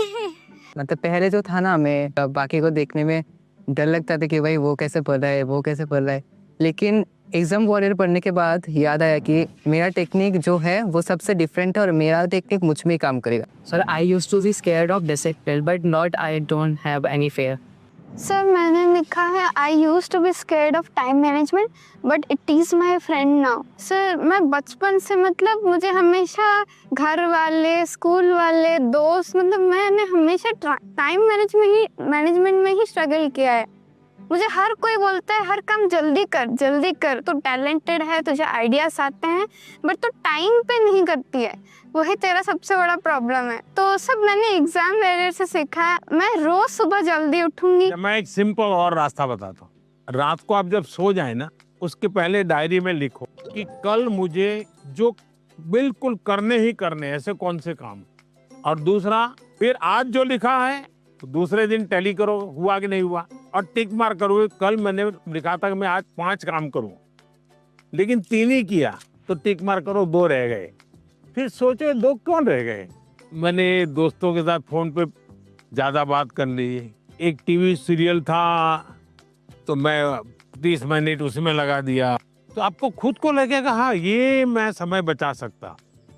मतलब पहले जो था ना, हमें बाकी को देखने में डर लगता था कि भाई वो कैसे पढ़ रहा है, वो कैसे पढ़ रहा है। लेकिन एग्जाम वॉरियर पढ़ने के बाद याद आया कि मेरा टेक्निक जो है वो सबसे डिफरेंट है और मेरा टेक्निक मुझ में काम करेगा। Sir I used to be scared of discipline but not, I don't have any fear. Sir मैंने लिखा है I use to be scared of time management but it is my friend now. Sir मैं बचपन से, मतलब मुझे हमेशा घर वाले, स्कूल वाले, दोस्त, मतलब मैंने हमेशा टाइम मैनेजमेंट में ही स्ट्रगल किया है। मुझे हर कोई बोलता है हर काम जल्दी कर, तो टैलेंटेड है, तुझे आइडियाज आते हैं, बट तो टाइम पे नहीं करती है, वही तेरा सबसे बड़ा प्रॉब्लम है। तो सब मैंने एग्जाम वगैरह से सीखा है। मैं रोज सुबह जल्दी उठूंगी। मैं एक सिंपल और रास्ता बताता हूँ। रात को आप जब सो जाए ना, उसके पहले डायरी में लिखो कि कल मुझे जो बिल्कुल करने ही करने ऐसे कौन से काम, और दूसरा फिर आज जो लिखा है तो दूसरे दिन टैली करो, हुआ कि नहीं हुआ, और टिक मार करो। कल मैंने लिखा था कि मैं आज 5 काम करूँ, लेकिन 3 ही किया तो टिक मार करो 2 रह गए। फिर सोचो 2 कौन रह गए। मैंने दोस्तों के साथ फोन पे ज्यादा बात कर ली। एक टीवी सीरियल था तो मैं 30 मिनट उसमें लगा दिया। तो आपको खुद को लगेगा हाँ ये मैं समय बचा सकता।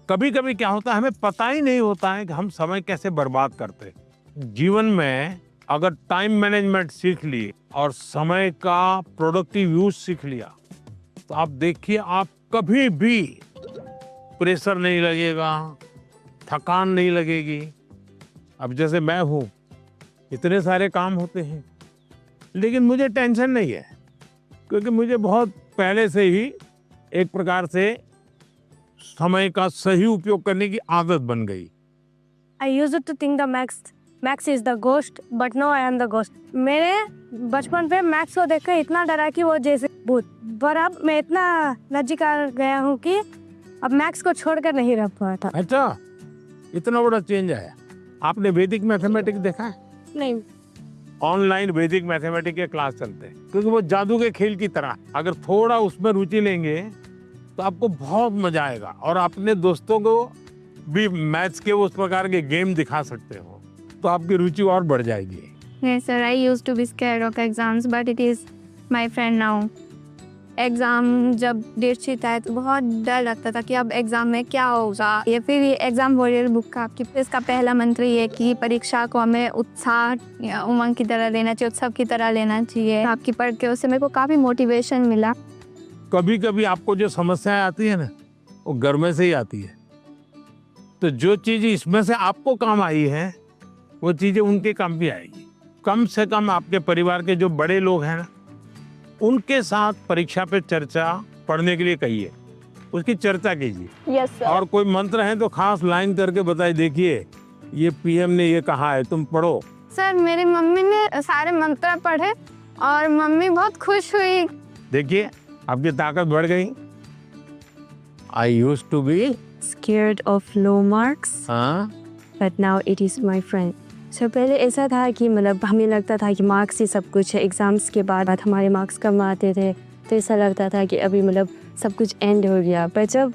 कभी कभी क्या होता है हमें पता ही नहीं होता है कि हम समय कैसे बर्बाद करते। जीवन में अगर टाइम मैनेजमेंट सीख ली और समय का प्रोडक्टिव यूज सीख लिया तो आप देखिए आप कभी भी प्रेशर नहीं लगेगा, थकान नहीं लगेगी। अब जैसे मैं हूँ, इतने सारे काम होते हैं लेकिन मुझे टेंशन नहीं है क्योंकि मुझे बहुत पहले से ही एक प्रकार से समय का सही उपयोग करने की आदत बन गई। I used to think the Max is the ghost, but now I am the ghost. मेरे बचपन पे मैक्स को देखकर इतना डरा कि वो जैसे भूत, पर अब मैं इतना नजदीक आ गया हूँ कि अब मैक्स को छोड़कर नहीं रह पाता। अच्छा, इतना बड़ा चेंज आया। आपने वैदिक मैथमेटिक्स देखा है? नहीं। ऑनलाइन वैदिक मैथमेटिक्स के क्लास चलते हैं क्योंकि वो जादू के खेल की तरह, अगर थोड़ा उसमें रुचि लेंगे तो आपको बहुत मजा आएगा और अपने दोस्तों को भी मैथ्स के उस प्रकार के गेम दिखा सकते हो तो आपकी रुचि और बढ़ जाएगी। Yes, sir. I used to be scared of exams, but it is my friend now. Exam जब डेट शीट आए तो बहुत डर लगता था कि अब एग्ज़ाम में क्या होगा। ये फिर ये एग्ज़ाम वॉरियर बुक का आपकी इसका पहला मंत्र ये है कि परीक्षा को हमें उत्साह या उमंग की तरह लेना चाहिए, उत्सव की तरह लेना चाहिए। आपकी पढ़ के उससे मेरे को काफ़ी मोटिवेशन मिला। कभी कभी आपको जो समस्याएं आती है ना वो घर में से ही आती है। तो जो चीज़ इसमें से आपको काम आई है वो चीज़ें उनके काम भी आएगी। कम से कम आपके परिवार के जो बड़े लोग हैं ना उनके साथ परीक्षा पे चर्चा पढ़ने के लिए कहिए, उसकी चर्चा कीजिए। Yes, sir. और कोई मंत्र है तो खास लाइन करके बताइए, देखिए ये पीएम ने ये कहा है तुम पढ़ो। सर मेरी मम्मी ने सारे मंत्र पढ़े और मम्मी बहुत खुश हुई। देखिए आपकी ताकत बढ़ गई। I use to be Scared of low marks, हाँ but now it is my friend. So पहले ऐसा था कि मतलब हमें लगता था कि मार्क्स ही सब कुछ है। एग्ज़ाम्स के बाद हमारे मार्क्स कम आते थे तो ऐसा लगता था कि अभी मतलब सब कुछ एंड हो गया। पर जब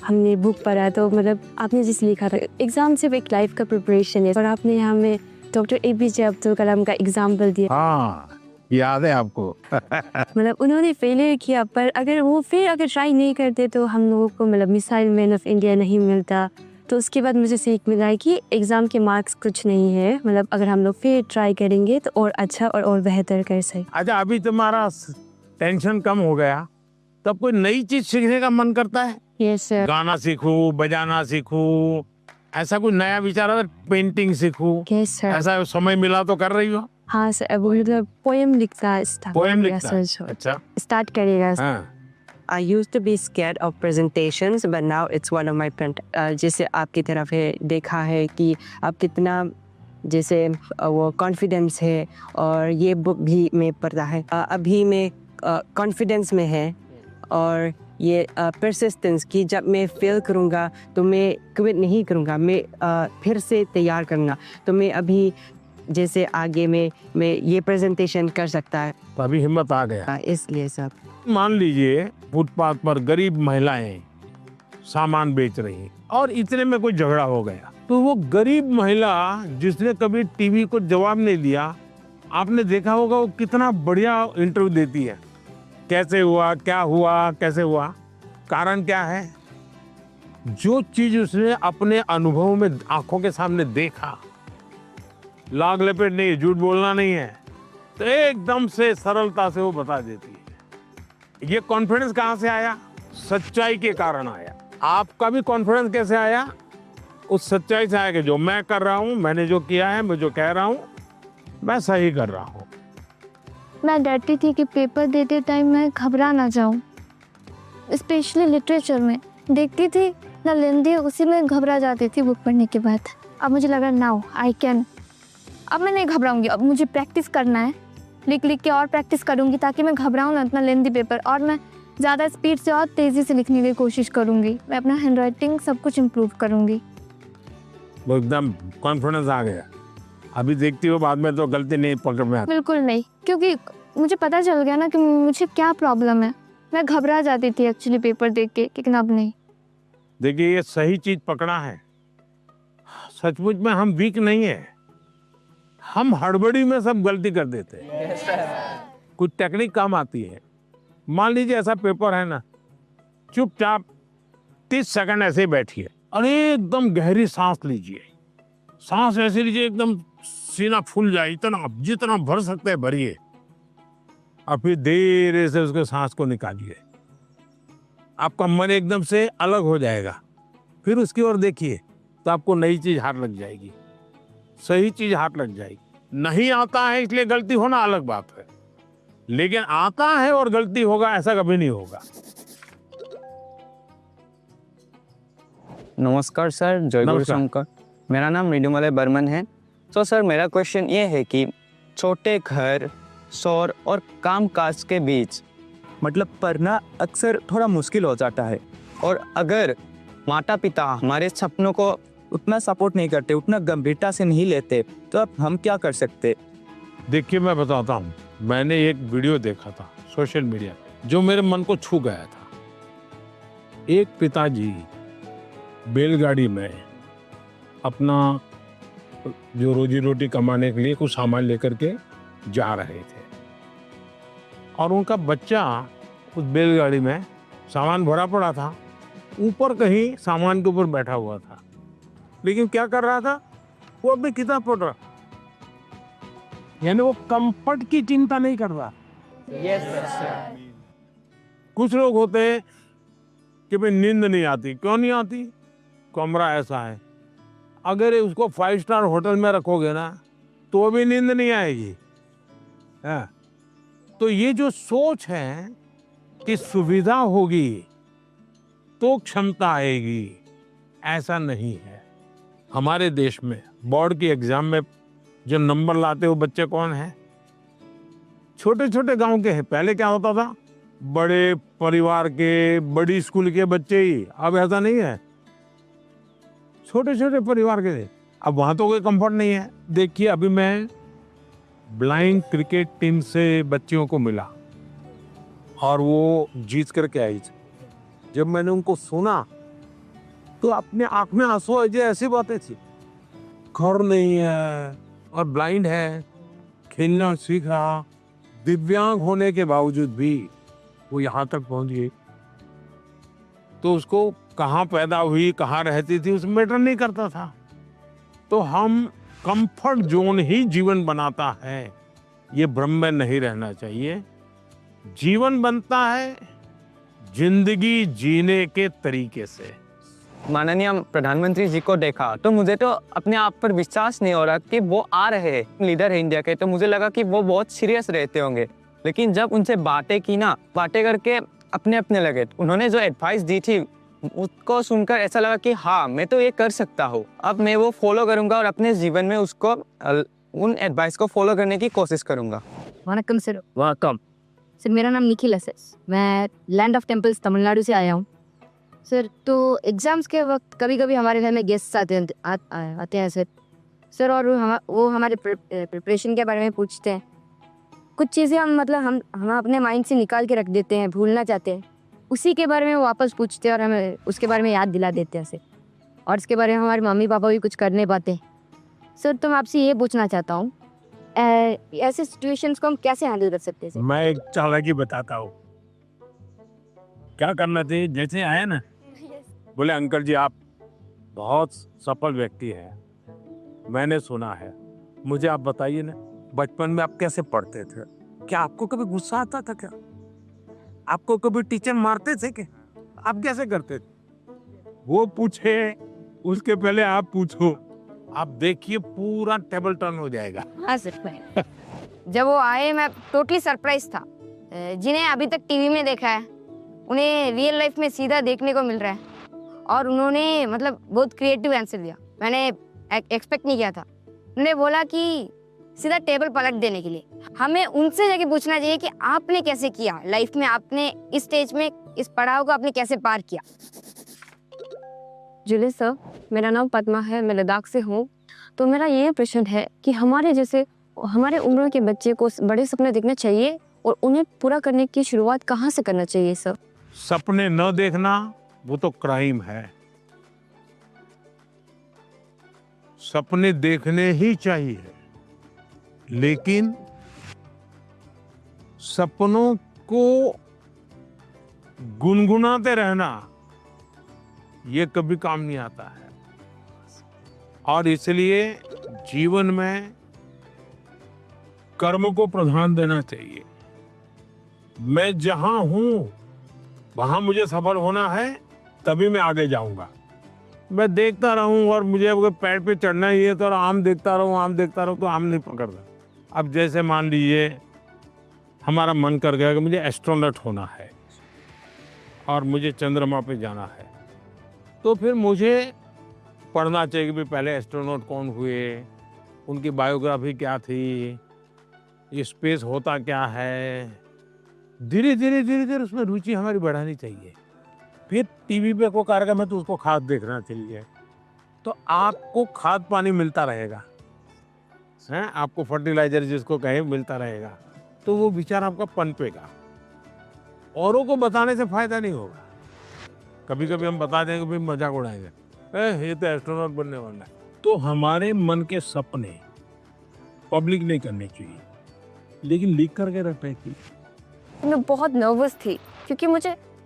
हमने बुक पढ़ा तो मतलब आपने जिस लिखा था एग्ज़ाम सिर्फ एक लाइफ का प्रिपरेशन है और आपने हमें डॉक्टर APJ अब्दुल कलाम का एग्जाम्पल दिया। हाँ याद है आपको। मतलब उन्होंने फेलियर किया पर अगर वो फिर ट्राई नहीं करते तो हम लोगों को मतलब मिसाइल मैन ऑफ इंडिया नहीं मिलता। तो उसके बाद मुझे सीख मिला है कि एग्ज़ाम के मार्क्स कुछ नहीं है, मतलब अगर हम लोग फिर ट्राई करेंगे तो और अच्छा और बेहतर कर सकें। अच्छा अभी तुम्हारा टेंशन कम हो गया तब कोई नई चीज सीखने का मन करता है? Yes sir. गाना सीखूं, बजाना सीखूं, ऐसा कोई नया विचार आता है? पेंटिंग सीखूं, यस सर। ऐसा समय मिला तो कर रही हो? हाँ सर, अब मतलब पोएम लिखता पोएम लिखता है? अच्छा स्टार्ट करेगा। हाँ। I used to be scared of presentations, but now it's one of my friend. जैसे आपकी तरफ है देखा है कि आप कितना जैसे वो कॉन्फिडेंस है और ये बुक भी मैं पढ़ता है। अभी मैं कॉन्फिडेंस में है और ये परसिस्टेंस की जब मैं फेल करूँगा तो मैं क्विट नहीं करूँगा, मैं फिर से तैयार करूँगा। तो मैं अभी जैसे आगे में मैं ये प्रेजेंटेशन कर सकता है। तो अभी हिम्मत आ गया। इसलिए सब मान लीजिए फुटपाथ पर गरीब महिलाएं सामान बेच रही हैं और इतने में कोई झगड़ा हो गया तो वो गरीब महिला जिसने कभी टीवी को जवाब नहीं दिया, आपने देखा होगा वो कितना बढ़िया इंटरव्यू देती है। कैसे हुआ, क्या हुआ, कैसे हुआ, कारण क्या है? जो चीज उसने अपने अनुभव में आंखों के सामने देखा, लाग लपेट नहीं है, झूठ बोलना नहीं है, तो एकदम से सरलता से वो बता देती है। ये कॉन्फिडेंस कहाँ से आया? सच्चाई के कारण आया। आपका भी कॉन्फिडेंस कैसे आया? उस सच्चाई से आया कि जो मैं कर रहा हूँ, मैंने जो किया है, मैं जो कह रहा हूँ, मैं सही कर रहा हूँ। मैं डरती थी कि पेपर देते टाइम मैं घबरा ना जाऊँ, स्पेशली लिटरेचर में देखती थी ना लेंदी, उसी में घबरा जाती थी बुक पढ़ने के बाद। अब मुझे लगा नाउ आई कैन, अब मैं नहीं घबराऊंगी, अब मुझे प्रैक्टिस करना है, लिख लिख के और प्रैक्टिस करूंगी ताकि मैं घबराऊं ना इतना लेंदी पेपर, और मैं ज़्यादा स्पीड से और तेज़ी से लिखने की कोशिश करूंगी। मैं अपना हैंड राइटिंग सब कुछ इम्प्रूव करूंगी। वो एकदम कॉन्फिडेंस आ गया। अभी देखती हो बाद में तो गलती नहीं पकड़ में आती। बिल्कुल नहीं, क्योंकि मुझे पता चल गया ना कि मुझे क्या प्रॉब्लम है। मैं घबरा जाती थी एक्चुअली पेपर देख के, लेकिन अब नहीं। देखिए ये सही चीज पकड़ा है। सचमुच में हम वीक नहीं है, हम हड़बड़ी में सब गलती कर देते हैं। कुछ टेक्निक काम आती है। मान लीजिए ऐसा पेपर है ना, चुपचाप 30 सेकंड ऐसे ही बैठिए और एकदम गहरी सांस लीजिए। सांस ऐसे लीजिए एकदम सीना फूल जाए, इतना जितना भर सकते हैं भरिए, और फिर धीरे से उसके सांस को निकालिए। आपका मन एकदम से अलग हो जाएगा। फिर उसकी ओर देखिए तो आपको नई चीज हाथ लग जाएगी, सही चीज हाथ लग जाएगी। नहीं आता है इसलिए गलती होना अलग बात है, लेकिन आता है और गलती होगा ऐसा कभी नहीं होगा। नमस्कार सर, जय गुरु नमस्कार। शंकर। मेरा नाम मृदुमलय बर्मन है। तो सर मेरा क्वेश्चन ये है कि छोटे घर, शोर और कामकाज के बीच मतलब पढ़ना अक्सर थोड़ा मुश्किल हो जाता है। और अगर माता पिता हमारे सपनों को उतना सपोर्ट नहीं करते, उतना गंभीरता से नहीं लेते, तो अब हम क्या कर सकते? देखिए मैं बताता हूँ, मैंने एक वीडियो देखा था सोशल मीडिया पे जो मेरे मन को छू गया था। एक पिताजी बैलगाड़ी में अपना जो रोजी रोटी कमाने के लिए कुछ सामान लेकर के जा रहे थे, और उनका बच्चा उस बैलगाड़ी में सामान भरा पड़ा था, ऊपर कहीं सामान के ऊपर बैठा हुआ था, लेकिन क्या कर रहा था, वो अपनी किताब पढ़ रहा। यानी वो कंफर्ट की चिंता नहीं कर रहा। कुछ लोग होते हैं कि भाई नींद नहीं आती। क्यों नहीं आती? कमरा ऐसा है, अगर उसको 5 स्टार होटल में रखोगे ना तो भी नींद नहीं आएगी। हाँ। तो ये जो सोच है कि सुविधा होगी तो क्षमता आएगी, ऐसा नहीं है। हमारे देश में बोर्ड की एग्जाम में जो नंबर लाते हो बच्चे कौन है? छोटे छोटे गांव के हैं। पहले क्या होता था, बड़े परिवार के, बड़ी स्कूल के बच्चे ही। अब ऐसा नहीं है, छोटे छोटे परिवार के थे। अब वहां तो कोई कंफर्ट नहीं है। देखिए अभी मैं ब्लाइंड क्रिकेट टीम से बच्चियों को मिला और वो जीत करके आई थी। जब मैंने उनको सुना तो अपने आंख में आंसू आ जाए, ऐसी बातें थी। घर नहीं है और ब्लाइंड है, खेलना सीखा, दिव्यांग होने के बावजूद भी वो यहाँ तक पहुंच गई। तो उसको कहाँ पैदा हुई, कहाँ रहती थी, उसमें मैटर नहीं करता था। तो हम कंफर्ट जोन ही जीवन बनाता है, ये भ्रम में नहीं रहना चाहिए। जीवन बनता है जिंदगी जीने के तरीके से। माननीय प्रधानमंत्री जी को देखा तो मुझे तो अपने आप पर विश्वास नहीं हो रहा कि वो आ रहे हैं, लीडर है इंडिया के। तो मुझे लगा कि वो बहुत सीरियस रहते होंगे, लेकिन जब उनसे बातें की ना, बातें करके अपने अपने लगे। उन्होंने जो एडवाइस दी थी उसको सुनकर ऐसा लगा कि हाँ मैं तो ये कर सकता हूँ। अब मैं वो फॉलो करूँगा और अपने जीवन में उसको उन एडवाइस को फॉलो करने की कोशिश करूँगा। वनकम सर। वेलकम सर मेरा नाम निखिल है सर, मैं लैंड ऑफ टेम्पल्स तमिलनाडु से आया हूँ सर। तो एग्ज़ाम्स के वक्त कभी कभी हमारे घर में गेस्ट आते हैं सर, और वो हमारे प्रिपरेशन के बारे में पूछते हैं। कुछ चीज़ें हम अपने माइंड से निकाल के रख देते हैं, भूलना चाहते हैं, उसी के बारे में वो वापस पूछते हैं और हमें उसके बारे में याद दिला देते हैं सर। और इसके बारे में हमारे मम्मी पापा भी कुछ कर नहीं पाते सर। तो मैं आपसे ये पूछना चाहता हूँ, ऐसे सिचुएशंस को हम कैसे हैंडल कर सकते हैं सर? मैं एक चालाकी बताता हूँ। क्या करना चाहिए, जैसे आए ना, बोले अंकल जी आप बहुत सफल व्यक्ति हैं, मैंने सुना है, मुझे आप बताइए ना, बचपन में आप कैसे पढ़ते थे? क्या आपको कभी गुस्सा आता था? क्या आपको कभी टीचर मारते थे? क्या आप कैसे करते थे? वो पूछे उसके पहले आप पूछो, आप देखिए पूरा टेबल टर्न हो जाएगा। हाँ सर। जब वो आए मैं टोटली सरप्राइज था। जिन्हें अभी तक टीवी में देखा है उन्हें रियल लाइफ में सीधा देखने को मिल रहा है, और उन्होंने बहुत क्रिएटिव आंसर दिया। मैंने एक्सपेक्ट नहीं किया था। उन्होंने बोला कि सीधा टेबल पलट देने के लिए हमें उनसे जाके पूछना चाहिए कि आपने कैसे किया लाइफ में, आपने इस स्टेज में इस पड़ाव को आपने कैसे पार किया। जुले सर, मेरा नाम पद्मा है, मैं लद्दाख से हूँ। तो मेरा ये प्रश्न है कि हमारे उम्र के बच्चे को बड़े सपने देखने चाहिए और उन्हें पूरा करने की शुरुआत कहाँ से करना चाहिए सर? सपने न देखना वो तो क्राइम है। सपने देखने ही चाहिए, लेकिन सपनों को गुनगुनाते रहना ये कभी काम नहीं आता है। और इसलिए जीवन में कर्म को प्रधान देना चाहिए। मैं जहां हूं वहां मुझे सफल होना है, तभी मैं आगे जाऊंगा। मैं देखता रहूं और मुझे अगर पेड़ पे चढ़ना ही है तो आम देखता रहूं तो आम नहीं पकड़ता। अब जैसे मान लीजिए हमारा मन कर गया कि मुझे एस्ट्रोनॉट होना है और मुझे चंद्रमा पे जाना है, तो फिर मुझे पढ़ना चाहिए कि पहले एस्ट्रोनॉट कौन हुए, उनकी बायोग्राफी क्या थी, ये स्पेस होता क्या है। धीरे धीरे उसमें रुचि हमारी बढ़ानी चाहिए। फिर टीवी पे कोई कार्यक्रम है तो उसको खाद देखना चाहिए, तो आपको खाद पानी मिलता रहेगा, हैं, आपको फर्टिलाइजर जिसको कहे मिलता रहेगा, तो वो विचार आपका पनपेगा। औरों को बताने से फायदा नहीं होगा। कभी कभी हम बता देंगे भाई मजाक उड़ाएंगे, ये तो एस्ट्रोनॉट बनने वाला है। तो हमारे मन के सपने पब्लिक नहीं करने चाहिए, लेकिन लीक करके रखने चाहिए। मैं बहुत नर्वस थी क्योंकि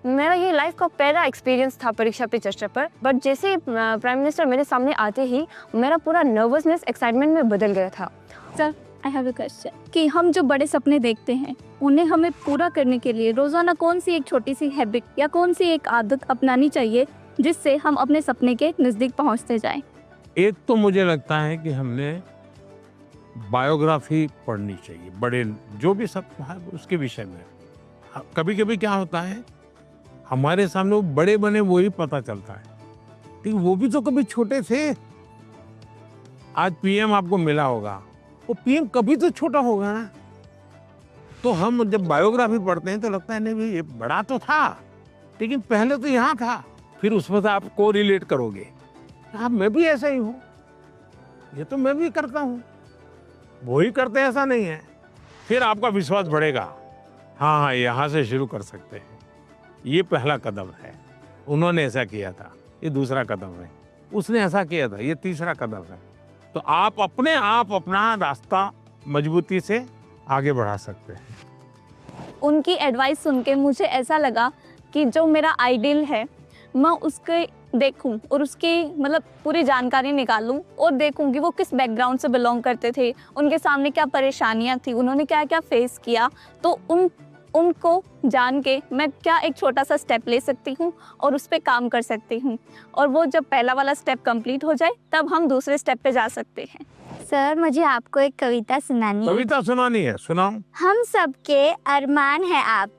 मेरा ये लाइफ का पहला एक्सपीरियंस था परीक्षा पे चर्चा पर। बट जैसे प्राइम मिनिस्टर मेरे सामने आते ही मेरा पूरा नर्वसनेस एक्साइटमेंट में बदल गया था। Sir, I have a question कि हम जो बड़े सपने देखते हैं उन्हें हमें पूरा करने के लिए रोज़ाना कौन सी एक छोटी सी हैबिट या कौन सी एक आदत अपनानी चाहिए जिससे हम अपने सपने के नज़दीक पहुंचते जाएं? एक तो मुझे लगता है कि हमने बायोग्राफी पढ़नी चाहिए, बड़े जो भी सब है उसके विषय में। कभी कभी क्या होता है हमारे सामने वो बड़े बने वो ही पता चलता है, लेकिन वो भी तो कभी छोटे थे। आज पीएम आपको मिला होगा, वो पीएम कभी तो छोटा होगा ना। तो हम जब बायोग्राफी पढ़ते हैं तो लगता है नहीं भाई ये बड़ा तो था, लेकिन पहले तो यहाँ था। फिर उसमें से आप को रिलेट करोगे, हाँ मैं भी ऐसा ही हूँ, ये तो मैं भी करता हूँ, वो ही करते हैं ऐसा नहीं है। फिर आपका विश्वास बढ़ेगा, हाँ यहाँ से शुरू कर सकते हैं, ये पहला कदम है। उन्होंने ऐसा किया था, ये दूसरा कदम है। उसने ऐसा किया था, ये तीसरा कदम है। तो आप अपने आप अपना रास्ता मजबूती से आगे बढ़ा सकते हैं। उनकी एडवाइस सुन के मुझे ऐसा लगा कि जो मेरा आइडियल है मैं उसके देखूं और उसकी मतलब पूरी जानकारी निकालूं और देखूं कि वो किस बैकग्राउंड से बिलोंग करते थे, उनके सामने क्या परेशानियां थी, उन्होंने क्या क्या फेस किया। तो उनको जान के मैं क्या एक छोटा सा स्टेप ले सकती हूँ और उस पर काम कर सकती हूँ, और वो जब पहला वाला स्टेप कंप्लीट हो जाए तब हम दूसरे स्टेप पे जा सकते हैं। सर, मुझे आपको एक कविता सुनानी है। कविता सुनानी है? सुनाओ। हम सबके अरमान है आप,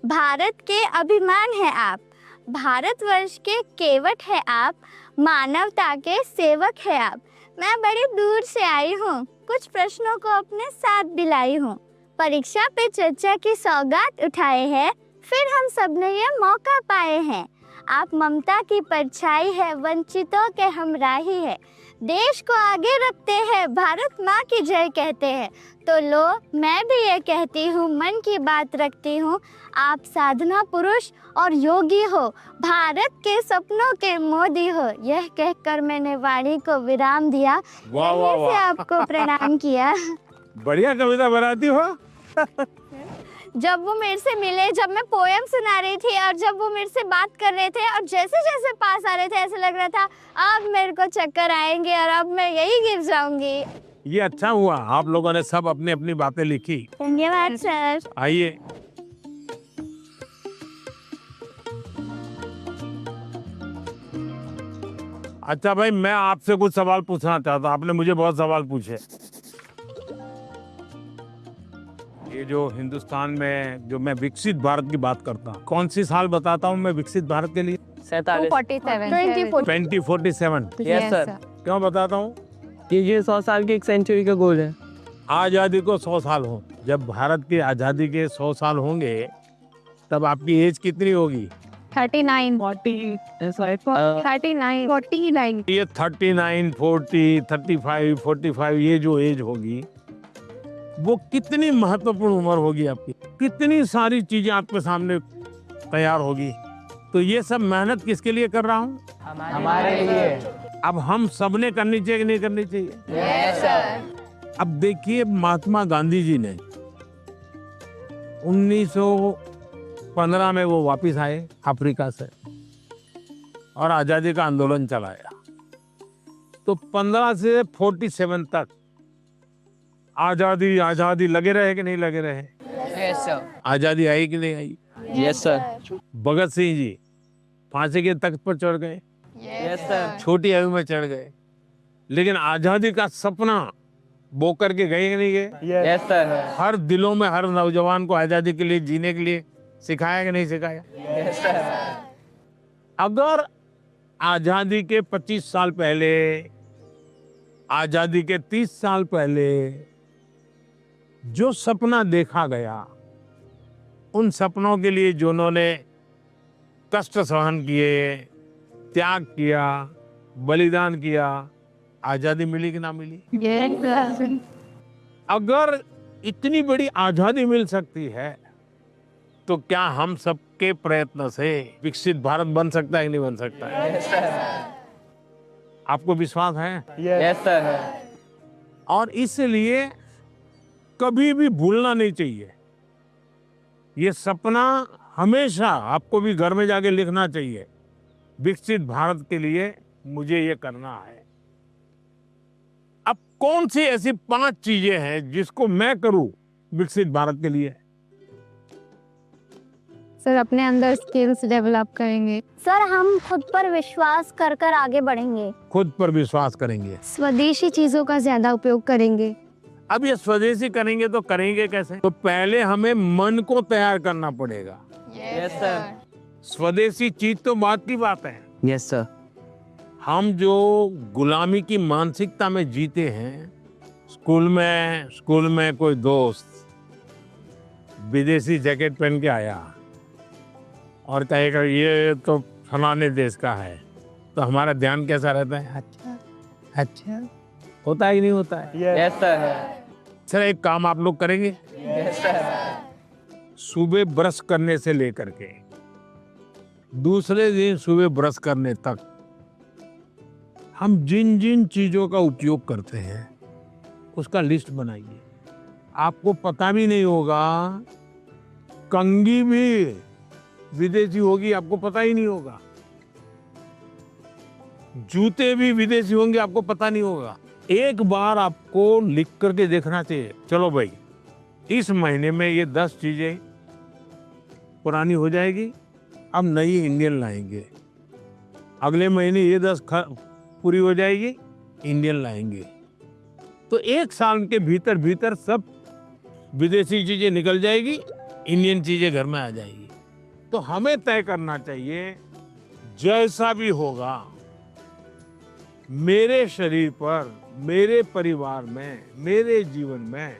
भारत के अभिमान है आप, भारतवर्ष के केवट है आप, मानवता के सेवक है आप। मैं बड़ी दूर से आई हूँ, कुछ प्रश्नों को अपने साथ दिलाई हूँ, परीक्षा पे चर्चा की सौगात उठाए हैं, फिर हम सब ने ये मौका पाए हैं। आप ममता की परछाई है, वंचितों के हमराही है, देश को आगे रखते हैं, भारत माँ की जय कहते हैं। तो लो मैं भी ये कहती हूँ, मन की बात रखती हूँ, आप साधना पुरुष और योगी हो, भारत के सपनों के मोदी हो। यह कहकर मैंने वाणी को विराम दिया, वाह वाह यहीं से वाह, आपको प्रणाम किया। बढ़िया कविता बनाती हो। जब वो मेरे से मिले, जब मैं पोएम सुना रही थी और जब वो मेरे से बात कर रहे थे और जैसे जैसे पास आ रहे थे ऐसे लग रहा था अब मेरे को चक्कर आएंगे और अब मैं यही गिर जाऊंगी। ये अच्छा हुआ आप लोगों ने सब अपनी अपनी बातें लिखी। धन्यवाद सर। आइए। अच्छा भाई, मैं आपसे कुछ सवाल पूछना चाहता, आपने मुझे बहुत सवाल पूछे। ये जो हिंदुस्तान में जो मैं विकसित भारत की बात करता हूँ, कौन सी साल बताता हूँ मैं विकसित भारत के लिए? 2047। Yes sir. क्यों बताता हूँ? ये 100 साल की एक सेंचुरी का गोल है। आज़ादी को 100 साल हो, जब भारत की आज़ादी के 100 साल होंगे तब आपकी एज कितनी होगी? 39 ये 39, 40, 35, 45 ये जो एज होगी वो कितनी महत्वपूर्ण उम्र होगी आपकी, कितनी सारी चीजें आपके सामने तैयार होगी। तो ये सब मेहनत किसके लिए कर रहा हूँ? हमारे लिए। अब हम सबने करनी चाहिए कि नहीं करनी चाहिए? Yes sir. अब देखिए, महात्मा गांधी जी ने 1915 में वो वापस आए अफ्रीका से और आजादी का आंदोलन चलाया। तो 15 से 47 तक आजादी आजादी लगे रहे कि नहीं लगे रहे? Yes sir. आजादी आई कि नहीं आई? Yes sir. भगत सिंह जी फांसी के तख्त पर चढ़ गए, यस सर। छोटी आयु में चढ़ गए, लेकिन आजादी का सपना बो करके गए कि नहीं गए? Yes sir. हर दिलों में हर नौजवान को आजादी के लिए जीने के लिए सिखाया कि नहीं सिखाया? Yes sir. अगर आजादी के 25 साल पहले, आजादी के 30 साल पहले जो सपना देखा गया, उन सपनों के लिए जो उन्होंने कष्ट सहन किए, त्याग किया, बलिदान किया, आजादी मिली कि ना मिली? यस। अगर इतनी बड़ी आजादी मिल सकती है तो क्या हम सबके प्रयत्न से विकसित भारत बन सकता है कि नहीं बन सकता है? Yes sir. आपको विश्वास है? Yes sir. और इसलिए कभी भी भूलना नहीं चाहिए। ये सपना हमेशा आपको भी घर में जाके लिखना चाहिए। विकसित भारत के लिए मुझे ये करना है। अब कौन सी ऐसी 5 चीजें हैं जिसको मैं करूं विकसित भारत के लिए? सर अपने अंदर स्किल्स डेवलप करेंगे। सर हम खुद पर विश्वास कर कर आगे बढ़ेंगे। खुद पर विश्वास करेंगे। स्वदेशी चीजों का ज्यादा उपयोग करेंगे। अब ये स्वदेशी करेंगे तो करेंगे कैसे? तो पहले हमें मन को तैयार करना पड़ेगा। Yes sir. स्वदेशी चीज तो बात की बात है। Yes sir. हम जो गुलामी की मानसिकता में जीते हैं, स्कूल में कोई दोस्त विदेशी जैकेट पहन के आया और कहेगा ये तो फलाने देश का है, तो हमारा ध्यान कैसा रहता है? अच्छा होता है कि नहीं होता है? Yes sir. सर एक काम आप लोग करेंगे, यस सर। सुबह ब्रश करने से लेकर के दूसरे दिन सुबह ब्रश करने तक हम जिन जिन चीजों का उपयोग करते हैं उसका लिस्ट बनाइए। आपको पता भी नहीं होगा, कंघी भी विदेशी होगी, आपको पता ही नहीं होगा। जूते भी विदेशी होंगे, आपको पता नहीं होगा। एक बार आपको लिख करके देखना चाहिए, चलो भाई इस महीने में ये 10 चीजें पुरानी हो जाएगी, अब नई इंडियन लाएंगे। अगले महीने ये 10 पूरी हो जाएगी, इंडियन लाएंगे। तो 1 साल के भीतर भीतर सब विदेशी चीजें निकल जाएगी, इंडियन चीजें घर में आ जाएगी। तो हमें तय करना चाहिए, जैसा भी होगा मेरे शरीर पर, मेरे परिवार में, मेरे जीवन में,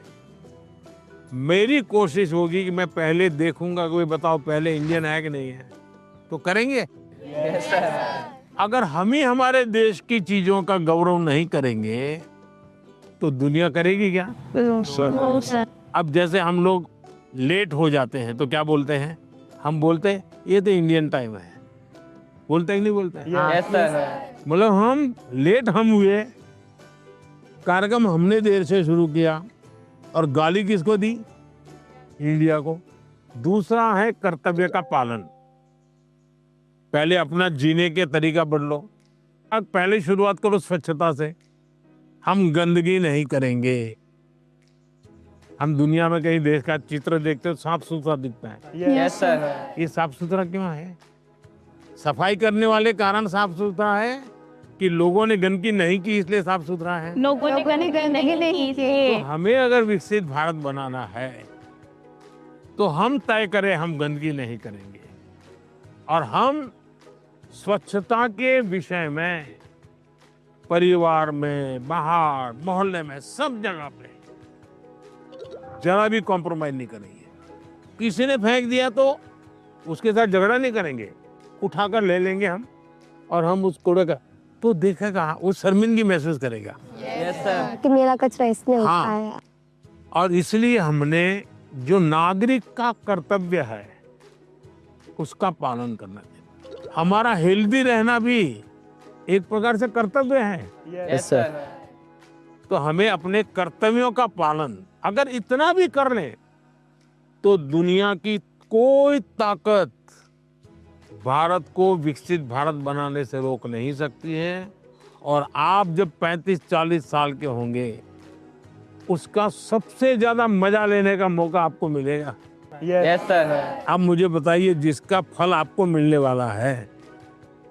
मेरी कोशिश होगी कि मैं पहले देखूंगा कोई बताओ पहले इंडियन है कि नहीं है, तो करेंगे। Yes sir. अगर हम ही हमारे देश की चीजों का गौरव नहीं करेंगे तो दुनिया करेगी क्या? सर अब जैसे हम लोग लेट हो जाते हैं तो क्या बोलते हैं? हम बोलते हैं ये तो इंडियन टाइम है, बोलते हैं कि नहीं बोलते हैं? Yes sir. मतलब हम लेट हम हुए, कार्यक्रम हमने देर से शुरू किया और गाली किसको दी? इंडिया को। दूसरा है कर्तव्य का पालन। पहले अपना जीने के तरीका बदलो। अब पहले शुरुआत करो स्वच्छता से। हम गंदगी नहीं करेंगे। हम दुनिया में कहीं देश का चित्र देखते हो साफ सुथरा दिखता है, यस सर। ये साफ सुथरा क्यों है? सफाई करने वाले कारण साफ सुथरा है कि लोगों ने गंदगी नहीं की इसलिए साफ सुथरा है? लोगों ने नहीं तो हमें अगर विकसित भारत बनाना है तो हम तय करें हम गंदगी नहीं करेंगे और हम स्वच्छता के विषय में परिवार में, बाहर, मोहल्ले में, सब जगह पे जरा भी कॉम्प्रोमाइज नहीं करेंगे। किसी ने फेंक दिया तो उसके साथ झगड़ा नहीं करेंगे, उठाकर ले लेंगे हम और हम उस कूड़े का तो देखेगा, वो शर्मिंदगी महसूस करेगा। Yes sir. कि मेरा कचरा इसने हाँ। उठाया। और इसलिए हमने जो नागरिक का कर्तव्य है उसका पालन करना चाहिए। हमारा हेल्दी रहना भी एक प्रकार से कर्तव्य है। Yes sir. तो हमें अपने कर्तव्यों का पालन अगर इतना भी कर लें तो दुनिया की कोई ताकत भारत को विकसित भारत बनाने से रोक नहीं सकती है। और आप जब 35-40 साल के होंगे उसका सबसे ज्यादा मजा लेने का मौका आपको मिलेगा। Yes sir. अब मुझे बताइए, जिसका फल आपको मिलने वाला है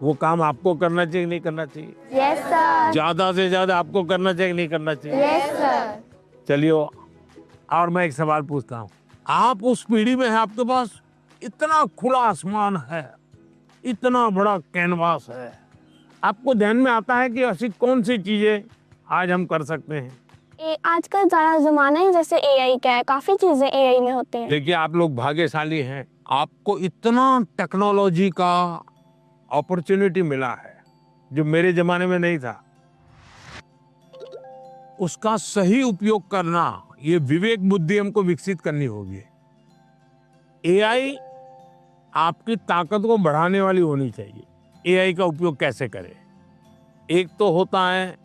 वो काम आपको करना चाहिए नहीं करना चाहिए? Yes sir. ज्यादा से ज्यादा आपको करना चाहिए नहीं करना चाहिए? Yes sir. चलिए, और मैं एक सवाल पूछता हूँ। आप उस पीढ़ी में हैं, आपके पास इतना खुला आसमान है, इतना बड़ा कैनवास है, आपको ध्यान में आता है कि ऐसी कौन सी चीजें आज हम कर सकते हैं? आजकल ज़्यादा ज़माना ही जैसे एआई का है, काफ़ी चीज़ें एआई में होते हैं। देखिए, आप लोग भाग्यशाली हैं, आपको इतना टेक्नोलॉजी का अपॉर्चुनिटी मिला है जो मेरे जमाने में नहीं था। उसका सही उपयोग करना, ये विवेक बुद्धि हमको विकसित करनी होगी। एआई आपकी ताकत को बढ़ाने वाली होनी चाहिए। एआई का उपयोग कैसे करें? एक तो होता है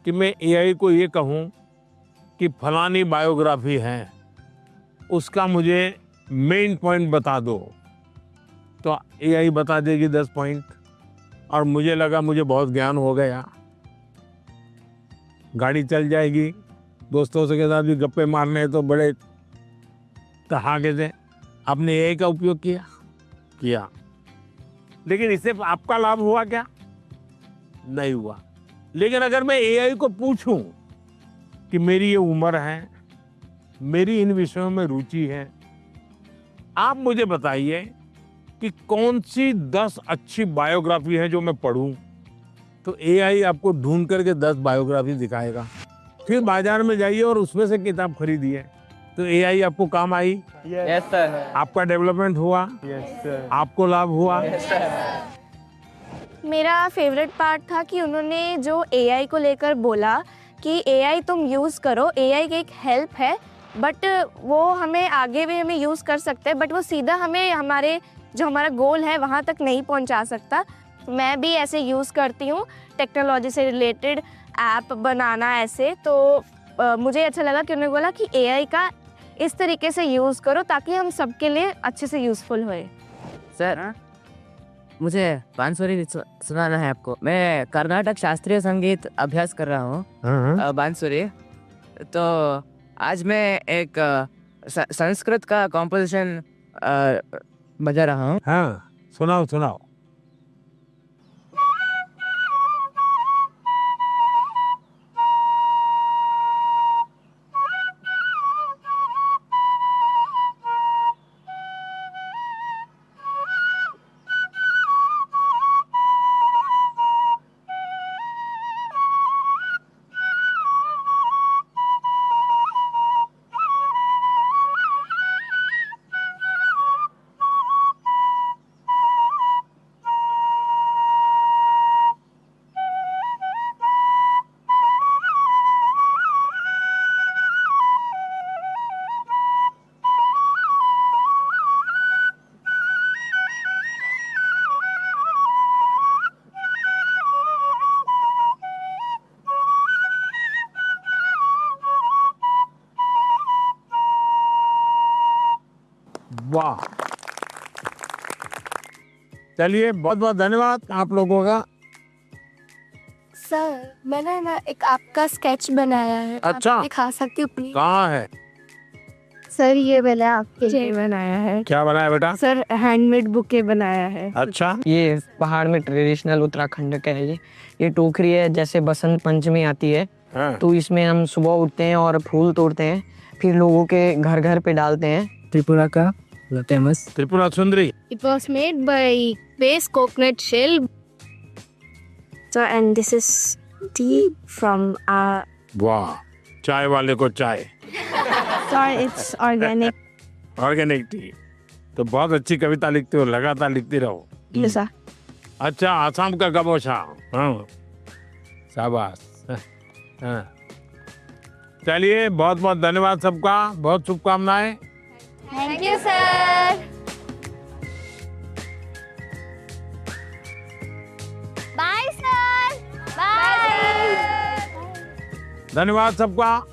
कि मैं एआई को ये कहूँ कि फलानी बायोग्राफी है, उसका मुझे मेन पॉइंट बता दो, तो एआई बता देगी 10 पॉइंट, और मुझे लगा मुझे बहुत ज्ञान हो गया, गाड़ी चल जाएगी, दोस्तों से के साथ भी गप्पे मारने हैं तो बड़े तहाके से। आपने एआई का उपयोग किया, लेकिन इससे आपका लाभ हुआ क्या? नहीं हुआ। लेकिन अगर मैं एआई को पूछूं कि मेरी ये उम्र है, मेरी इन विषयों में रुचि है, आप मुझे बताइए कि कौन सी 10 अच्छी बायोग्राफी है जो मैं पढूं, तो एआई आपको ढूंढ करके 10 बायोग्राफी दिखाएगा। फिर बाजार में जाइए और उसमें से किताब खरीदिए, तो एआई आपको काम आई। Yes sir. आपका डेवलपमेंट हुआ। Yes sir. आपको लाभ हुआ। मेरा फेवरेट पार्ट था कि उन्होंने जो एआई को लेकर बोला कि एआई तुम यूज़ करो, एआई की एक हेल्प है, बट वो हमें आगे भी हमें यूज़ कर सकते हैं, बट वो सीधा हमें हमारे जो हमारा गोल है वहाँ तक नहीं पहुँचा सकता। मैं भी ऐसे यूज़ करती हूँ टेक्नोलॉजी से रिलेटेड ऐप बनाना ऐसे, तो मुझे अच्छा लगा कि उन्होंने बोला कि एआई का इस तरीके से यूज़ करो ताकि हम सबके लिए अच्छे से यूज़फुल होए। सर, मुझे बांसुरी सुनाना है आपको। मैं कर्नाटक शास्त्रीय संगीत अभ्यास कर रहा हूँ, बांसुरी। तो आज मैं एक संस्कृत का कॉम्पोजिशन बजा रहा हूँ। हाँ, सुनाओ। वाह, चलिए, बहुत बहुत धन्यवाद आप लोगों का। सर, मैंने ना एक आपका स्केच बनाया है। अच्छा। आप दिखा सकती हूँ प्लीज? कहाँ है? सर, ये मैंने आपके लिए बनाया है। क्या बनाया बेटा? सर, हैंडमेड बुके बनाया है। अच्छा। ये पहाड़ में ट्रेडिशनल उत्तराखंड का है। ये टोकरी है, जैसे बसंत पंचमी आती है हाँ। तो इसमें हम सुबह उठते हैं और फूल तोड़ते हैं, फिर लोगों के घर घर पे डालते हैं। त्रिपुरा का famous Tripura Sundari. It was made by base coconut shell. So and this is tea from वाह, चाय वाले को चाय। sorry, it's organic. Organic T. तो बहुत अच्छी कविता लिखते हो, लगातार लिखती रहो। Yes, sir. अच्छा, आसाम का गबोशा। हाँ, शाबाश। हाँ। चलिए, बहुत बहुत धन्यवाद सबका, बहुत शुभकामनाएं। Thank you sir. Bye sir. Bye. धन्यवाद सबका।